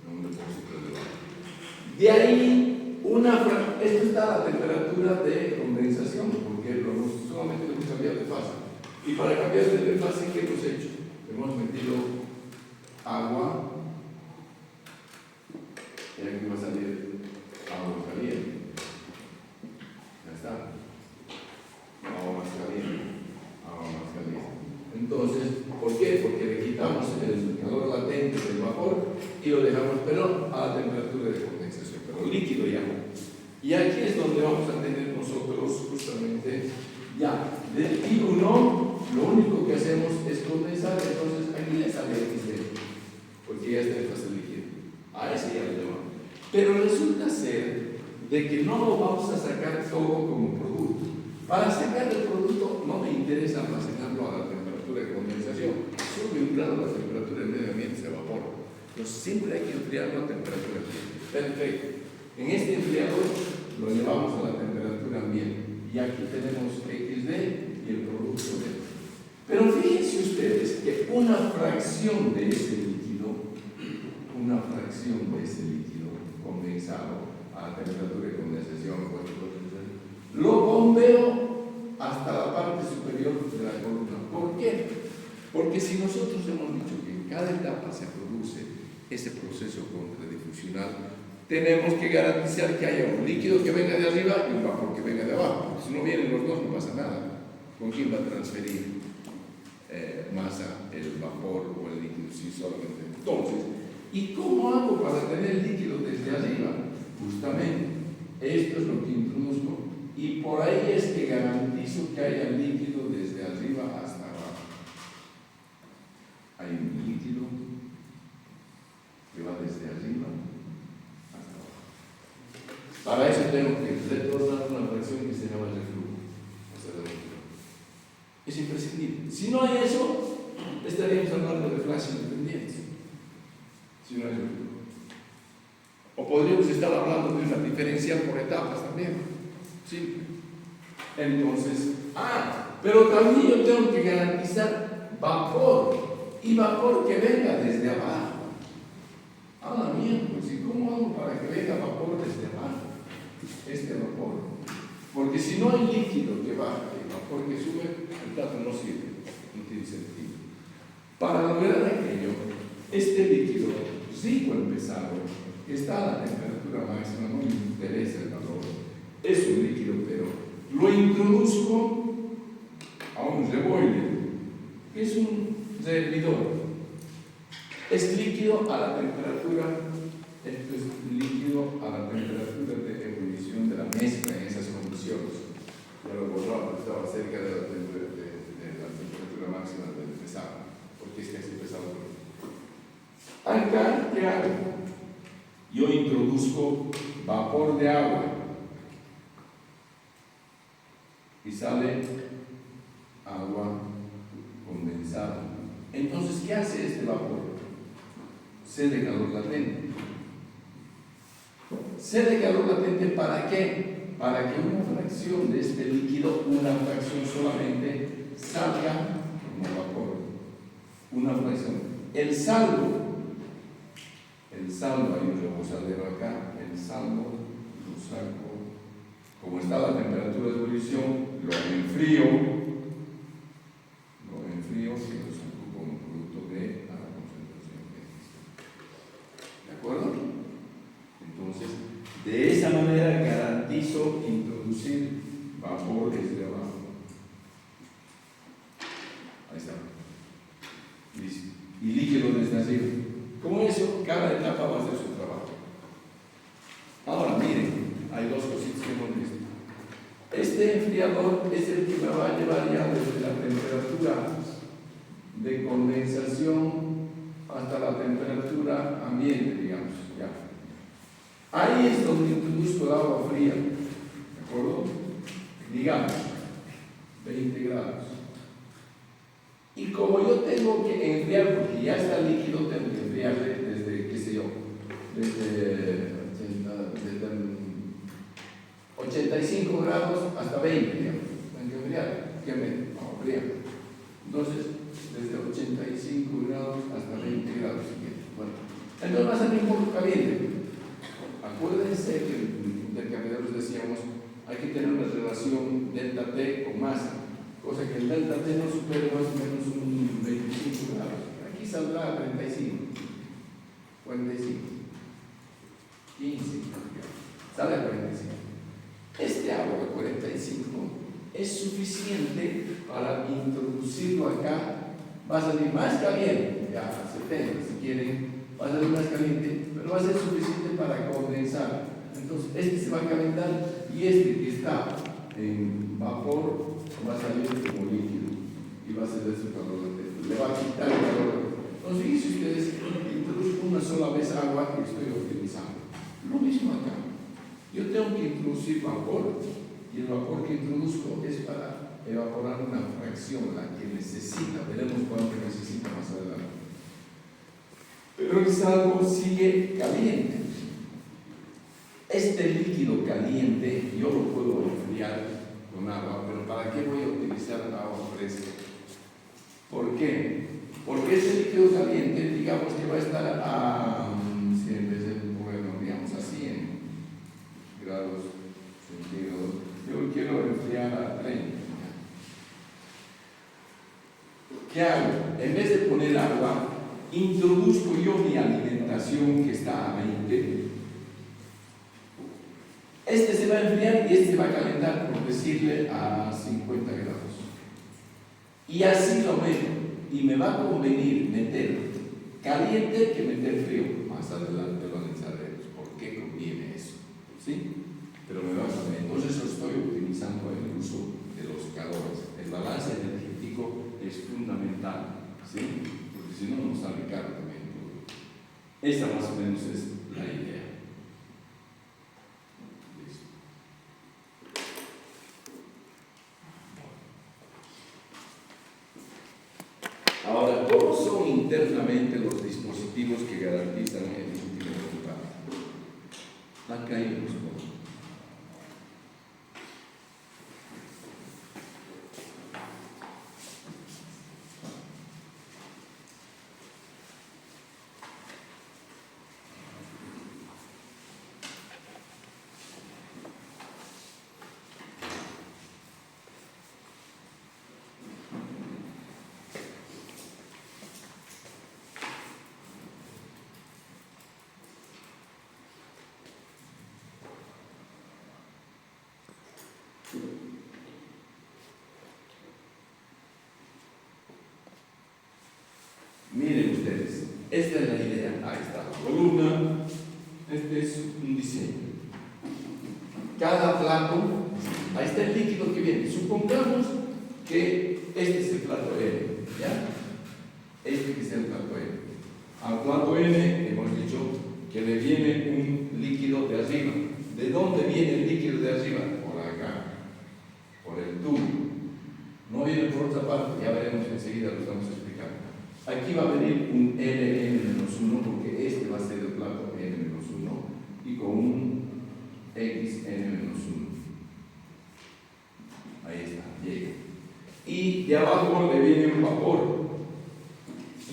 En un depósito de vapor. De ahí, esto está a la temperatura de condensación, porque solamente lo hemos cambiado de fase. Y para cambiar de fase, ¿qué hemos hecho? Hemos metido agua y aquí va a salir agua caliente. Ya está. Agua más caliente. Agua más caliente. Entonces, ¿por qué? Porque le quitamos el calor latente del vapor y lo dejamos, pero a la temperatura de condensación, pero líquido ya. Y aquí es donde vamos a tener nosotros justamente ya del I1, lo único que hacemos es condensar, entonces aquí le sale XD, porque ya está en fase líquida. A ese ya lo llamamos. Pero resulta ser de que no lo vamos a sacar todo como producto. Para sacar el producto no me interesa almacenarlo a la temperatura de condensación. Sube un grado la temperatura del medio ambiente, se evapora. Entonces siempre hay que enfriarlo a temperatura ambiente. Perfecto. En este enfriador lo llevamos a la temperatura ambiente. Y aquí tenemos XD y el producto D. Pero fíjense ustedes que una fracción de ese líquido condensado a la temperatura de condensación, lo bombeo hasta la parte superior de la columna. ¿Por qué? Porque si nosotros hemos dicho que en cada etapa se produce ese proceso contradifusional, tenemos que garantizar que haya un líquido que venga de arriba y un vapor que venga de abajo. Si no vienen los dos, no pasa nada. ¿Con quién va a transferir masa el vapor o el líquido? Sí, solamente. Entonces, ¿y cómo hago para tener el líquido desde arriba? Justamente, esto es lo que introduzco. Y por ahí es que garantizo que haya líquido desde arriba hasta abajo. Hay un líquido que va desde arriba. Para eso tengo que retornar una fracción que se llama reflujo. Es imprescindible. Si no hay eso, estaríamos hablando de flash independientes. Si no hay reflujo. O podríamos estar hablando de una diferencial por etapas también. ¿Sí? Entonces, pero también yo tengo que garantizar vapor. Y vapor que venga desde abajo. Bien, pues ¿y cómo hago para que venga vapor desde abajo? Este vapor. Porque si no hay líquido que baje, porque sube, el plato no sirve, no tiene sentido. Para lograr aquello, este líquido rico en pesado, que está a la temperatura máxima, no me interesa el valor, es un líquido, pero lo introduzco a un reboiler, que es un hervidor. Es líquido a la temperatura, esto es líquido a la temperatura de ebullición de la mezcla en esas condiciones. Ya lo borraba, estaba cerca de la temperatura máxima del pesado, porque es casi pesado. Acá, ¿qué hago? Yo introduzco vapor de agua y sale agua condensada. Entonces, ¿qué hace este vapor? Sede calor latente. Sede calor latente, ¿para qué? Para que una fracción de este líquido, una fracción solamente, salga como vapor. Una fracción. El saldo, hay un rebosadero acá, el saldo lo saco, como está la temperatura de ebullición, lo enfrío y lo saco como producto de la concentración que existe. ¿De acuerdo? Entonces, de esa manera garantizo introducir vapor desde abajo. Ahí está. Listo. Y líquido desde arriba. Con eso, cada etapa va a hacer su trabajo. Ahora, miren, hay dos cositas que hemos visto. Este enfriador es el que me va a llevar ya desde la temperatura de condensación hasta la temperatura ambiente, digamos. Ya. Ahí es donde introduzco el agua fría. ¿De acuerdo? Digamos, 20 grados. Y como yo tengo que enfriar, porque ya está líquido, tengo que enfriarle desde, qué sé yo, desde 85 grados hasta 20, digamos. Tengo que enfriar. ¿Qué me? Vamos a enfriar. Entonces, desde 85 grados hasta 20 grados. Bueno, entonces va a salir un poco caliente. Acuérdense que en intercambiadores decíamos, hay que tener una relación delta T con masa. Cosa que el delta T no supere más o menos un 25 grados. Aquí saldrá a 35, 45, 15, sale a 45. Este agua de 45 es suficiente para introducirlo acá. Va a salir más caliente, ya a 70 si quieren, va a salir más caliente, pero va a ser suficiente para condensar. Entonces, este se va a calentar y este que está en vapor va a salir como líquido y va a ser de su calor latente. Le va a quitar el calor. Entonces, fíjense ustedes, introduzco una sola vez agua que estoy optimizando. Lo mismo acá. Yo tengo que introducir vapor y el vapor que introduzco es para evaporar una fracción, la que necesita. Veremos cuánto necesita más adelante. Pero el saldo sigue caliente. Este líquido caliente yo lo puedo enfriar con agua, pero ¿para qué voy a utilizar agua fresca? ¿Por qué? Porque ese líquido caliente, digamos que va a estar a, si en vez de, bueno, digamos a 100 grados centígrados, yo lo quiero enfriar a 30. ¿Qué hago? En vez de poner agua, introduzco yo mi alimentación que está a 20. Este se va a enfriar y este se va a calentar, por decirle, a 50 grados. Y así lo meto. Y me va a convenir meter caliente que meter frío. Más adelante lo analizaremos. ¿Por qué conviene eso? ¿Sí? Pero me va a convenir. Entonces estoy optimizando el uso de los calores. El balance energético es fundamental. ¿Sí? Porque si no, nos sale caro también todo. Esa más o menos es la idea. Ahora, ¿cómo son internamente los dispositivos que garantizan el último resultado? La caída de los pozos. Esta es la idea. Ahí está la columna. Este es un diseño. Cada plato, ahí está el líquido que viene. Supongamos que este es el plato N, ¿ya? Este que es el plato N. Al plato N hemos dicho que le viene un líquido de arriba. ¿De dónde viene el líquido de arriba? Por acá, por el tubo. No viene por otra parte, ya veremos enseguida, lo estamos explicando. Aquí va a venir un Ln-1 porque este va a ser el plato N-1 y con un Xn-1. Ahí está, llega. Y de abajo le viene un vapor.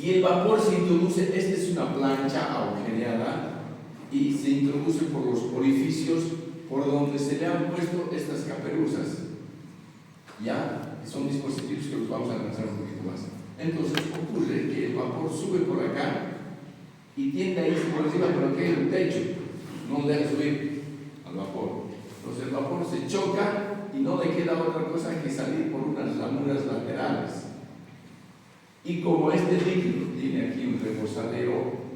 Y el vapor se introduce, esta es una plancha agujereada y se introduce por los orificios por donde se le han puesto estas caperuzas. Ya, son dispositivos que los vamos a lanzar un poquito más. Entonces ocurre que el vapor sube por acá y tiende a irse por encima, pero que es el techo, no le deja subir al vapor. Entonces el vapor se choca y no le queda otra cosa que salir por unas ranuras laterales. Y como este líquido tiene aquí un rebosadero,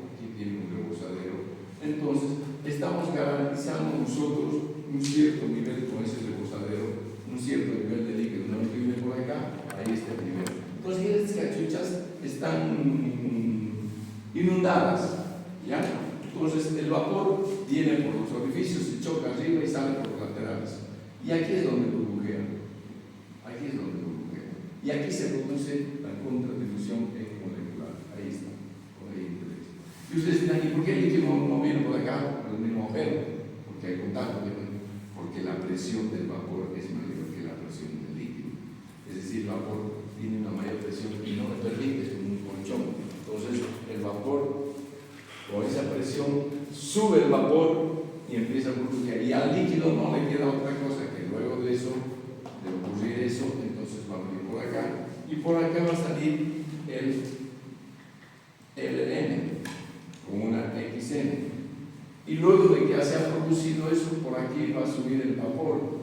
entonces estamos garantizando nosotros un cierto nivel con ese rebosadero, un cierto nivel de líquido. No que viene por acá, ahí está el nivel. Entonces estas cachuchas están inundadas, ¿ya? Entonces el vapor viene por los orificios, se choca arriba y sale por los laterales. Y aquí es donde burbujea. Aquí es donde burbujea. Y aquí se produce la contradifusión molecular. Ahí está, por ahí interés. Y ustedes dirán, ¿y por qué el líquido no viene por acá, por el mismo agujero? Porque hay contacto, porque la presión del vapor es mayor que la presión del líquido. Es decir, el vapor tiene una mayor presión y no le permite, es como un colchón. Entonces, el vapor, con esa presión, sube el vapor y empieza a burbujear. Y al líquido no le queda otra cosa que luego de eso, de ocurrir eso, entonces va a venir por acá. Y por acá va a salir el Ln con una Xn. Y luego de que ya se ha producido eso, por aquí va a subir el vapor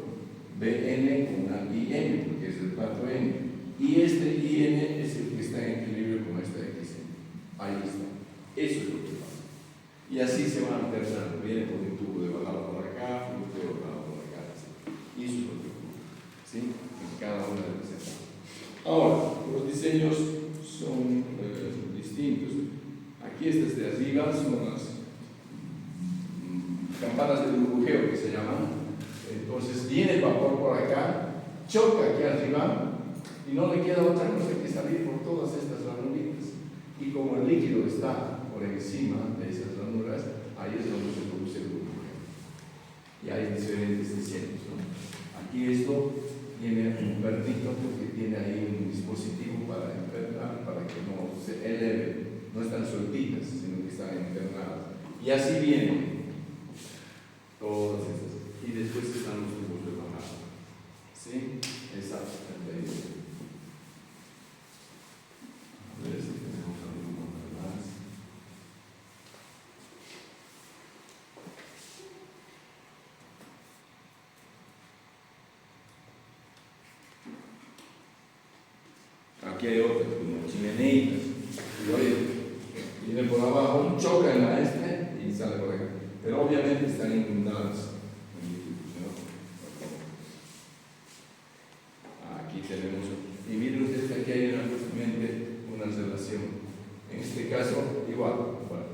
Bn con una In, porque es el plato N. Y este In es el que está en equilibrio con esta Xn. Ahí está. Eso es lo que pasa. Y así se va alternando. Viene por un tubo de bajada por acá, un tubo de bajada por acá. Y eso es lo que ocurre. ¿Sí? En cada una de las etapas. Ahora, los diseños son distintos. Aquí estas de arriba son las campanas de burbujeo que se llaman. Entonces viene el vapor por acá, choca aquí arriba y no le queda otra cosa que salir por todas estas ranuritas. Y como el líquido está por encima de esas ranuras, ahí es donde se produce el burbujeo. Y hay diferentes diseños, ¿no? Aquí esto tiene un perrito porque tiene ahí un dispositivo para enfermar, para que no se eleven, no están sueltitas, sino que están internadas. Y así vienen todas estas. Y después están los tubos de bajada. ¿Sí? Exactamente. A ver si tenemos algo más. Aquí hay otras, como chimeneitas. Y oye, viene por abajo, choca en la este y sale por acá. Pero obviamente están inundadas. Aquí tenemos, y miren ustedes que aquí hay justamente una relación. En este caso, igual. Bueno.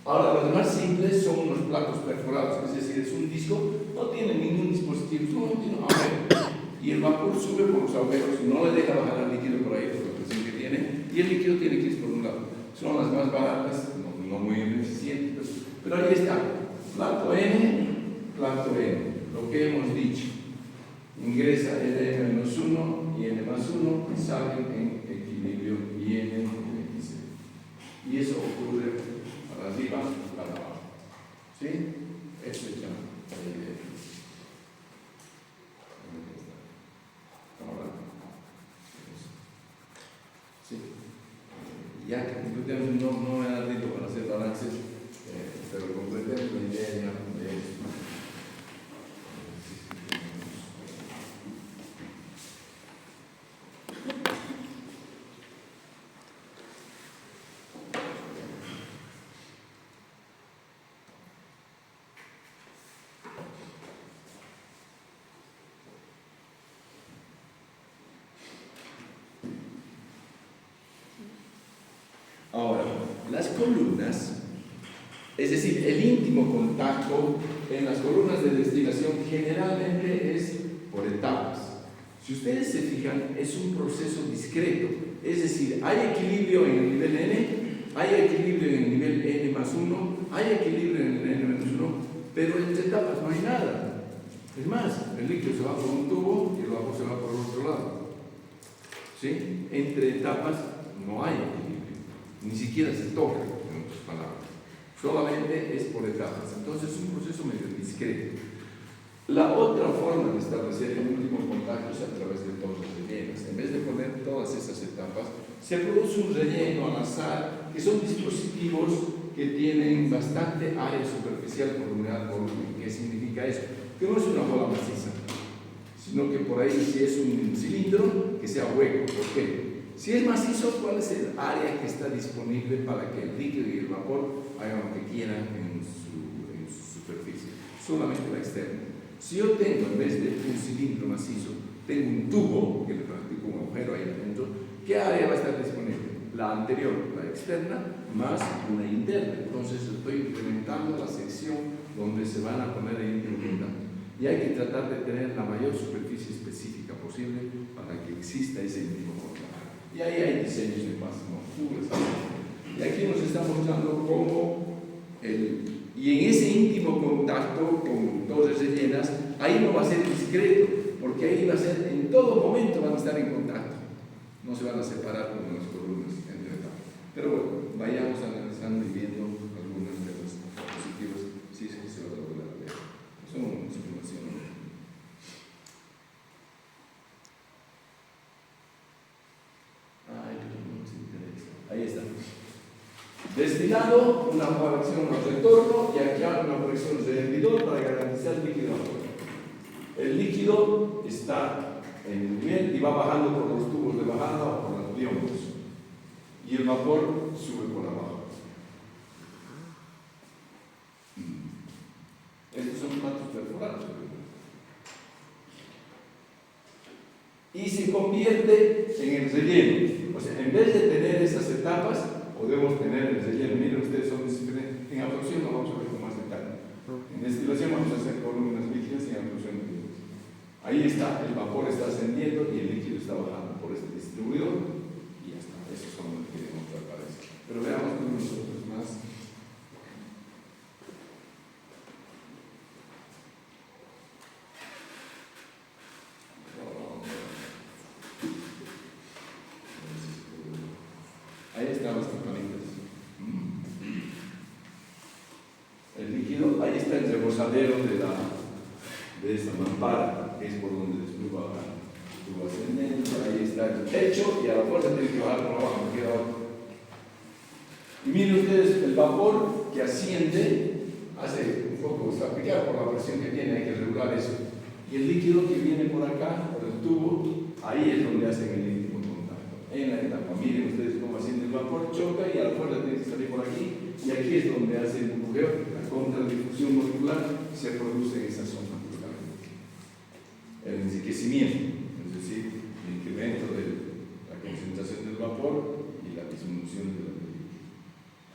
Ahora, los más simples son unos platos perforados, es decir, es un disco, no tiene ningún dispositivo, no tiene agujero. Y el vapor sube por los agujeros y no le deja bajar el líquido por ahí, por la presión que tiene, y el líquido tiene que ir por un lado. Son las más baratas, no muy eficientes, pero ahí está. Plato N, lo que hemos dicho. Ingresa Ln-1 y N+1 y salen en equilibrio y N en X. Y eso ocurre para arriba y para abajo. ¿Sí? Eso es ya la idea. Ahora, sí. Ya que no me da tiempo para hacer balances, pero completemos la idea ya de esto. Las columnas, es decir, el íntimo contacto en las columnas de destilación generalmente es por etapas. Si ustedes se fijan, es un proceso discreto, es decir, hay equilibrio en el nivel N, hay equilibrio en el nivel N más 1, hay equilibrio en el N menos 1, pero entre etapas no hay nada. Es más, el líquido se va por un tubo y el vapor se va por el otro lado. ¿Sí? Entre etapas no hay equilibrio, ni siquiera se toca, en otras palabras. Solamente es por etapas. Entonces es un proceso medio discreto. La otra forma de establecer el último contacto es a través de tozas rellenas. En vez de poner todas esas etapas, se produce un relleno al azar, que son dispositivos que tienen bastante área superficial por unidad de volumen. ¿Qué significa eso? Que no es una bola maciza, sino que por ahí, si es un cilindro, que sea hueco. ¿Por qué? Si es macizo, ¿cuál es el área que está disponible para que el líquido y el vapor hagan lo que quieran en su superficie? Solamente la externa. Si yo tengo, en vez de un cilindro macizo, tengo un tubo que le practico un agujero ahí adentro, ¿qué área va a estar disponible? La anterior, la externa, más una interna. Entonces estoy incrementando la sección donde se van a poner el íntimo contacto. Y hay que tratar de tener la mayor superficie específica posible para que exista ese íntimo contacto. Y ahí hay diseños de máximo. Y aquí nos está mostrando cómo y en ese íntimo contacto con tozas rellenas, ahí no va a ser discreto, porque ahí va a ser, en todo momento van a estar en contacto. No se van a separar como las columnas entre etapas. Pero bueno, vayamos analizando y viendo algunas de las diapositivas. Sí, se va a lograr ver. Son simulaciones. Ay, pero no nos interesa. Ahí está. Destilado, una fracción al retorno y aquí una fracción de hervidor para garantizar el líquido. El líquido está en el nivel y va bajando por los tubos de bajada o por los diómetros. Y el vapor sube por abajo. Estos son platos perforados. Y se convierte en el relleno. O sea, en vez de tener esas etapas, podemos tener el relleno. Miren ustedes, son diferentes. En absorción lo vamos a ver con más detalle. En destilación vamos a hacer columnas líquidas y en absorción líquidas. Ahí está, el vapor está ascendiendo y el líquido está bajando por este distribuidor. Y ya está, esos son los que queremos mostrar para eso. Pero veamos con nosotros más. Ahí están las campanitas. El líquido, ahí está el rebosadero de esta mampara, que es por donde después va a bajar. Tubo ascendente, ahí está el techo y a la fuerza tiene que bajar por abajo, no queda otro. Y miren ustedes, el vapor que asciende hace un poco salpicar por la presión que tiene, hay que regular eso. Y el líquido que viene por acá, por el tubo, ahí es donde hacen el íntimo contacto. En la etapa, miren ustedes cómo asciende el vapor, choca y a la fuerza tiene que salir por aquí. Y aquí es donde hace el burbujeo, la contradifusión molecular se produce en esa zona. El enriquecimiento, es decir, el incremento de la concentración del vapor y la disminución de la líquido.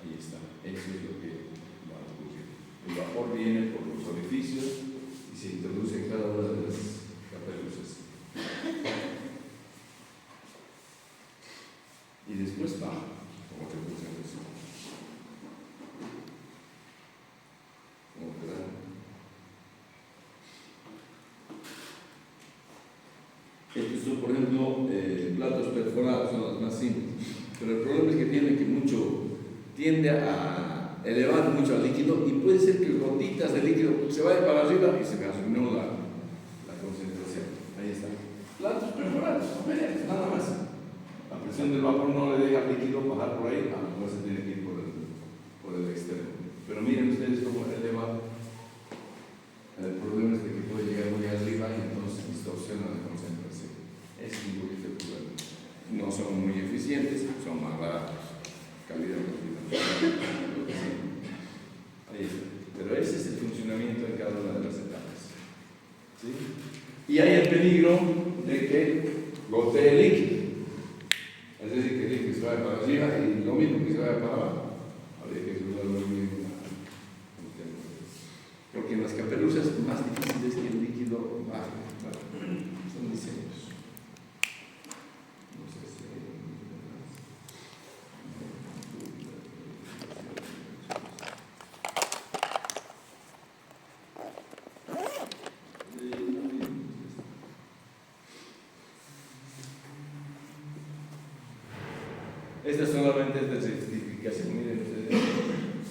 Ahí está, eso es lo que va a ocurrir. El vapor viene por los orificios y se introduce en cada una de las capelusas. Y después baja, como que puse en eso. Como verán. Estos son, por ejemplo, platos perforados, son las más simples. Pero el problema es que tiende a elevar mucho al líquido y puede ser que gotitas de líquido se vayan para arriba y se me arruinó la concentración. Ahí está. Platos perforados, nada más. La presión del vapor no le deja al líquido bajar por ahí, a lo mejor se tiene que ir por el externo. Pero miren ustedes cómo eleva. El problema es que puede llegar muy arriba y entonces distorsiona la concentración. Es un poquito el problema. No son muy eficientes, son más baratos. Calidad de ahí está. Pero ese es el funcionamiento de cada una de las etapas. ¿Sí? Y hay el peligro de que gotee el líquido. Es decir, que el líquido se vaya para arriba y lo mismo que se vaya para abajo. Porque en las caperuzas más difícil es que el líquido baje. Bueno, son diseños. No sé si hay Esta solamente es de certificación, miren ustedes.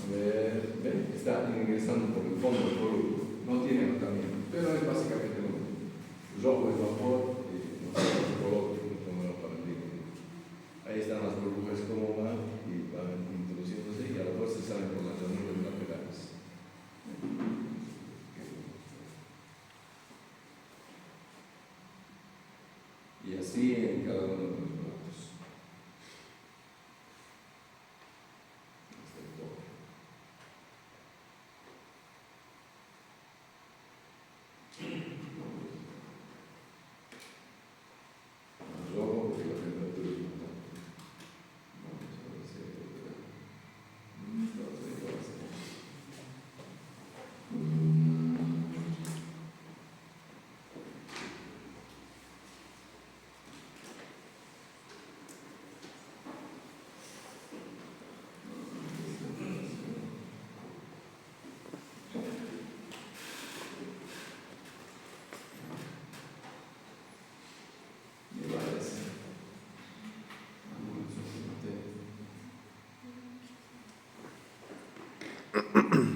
A ver, ven, está ingresando por el fondo del polvo. No tiene agotamiento, pero es básicamente lo mismo. Rojo es vapor, no sé, el color como para el líquido. Ahí están las burbujas como van y van introduciéndose y a la fuerza salen por las ranuras laterales. Y así en cada uno de los platos. Rojo porque la temperatura es muy alta. Vamos a ver si hay otra. Vamos a ver qué va a hacer. Y va a ser. Vamos a ver.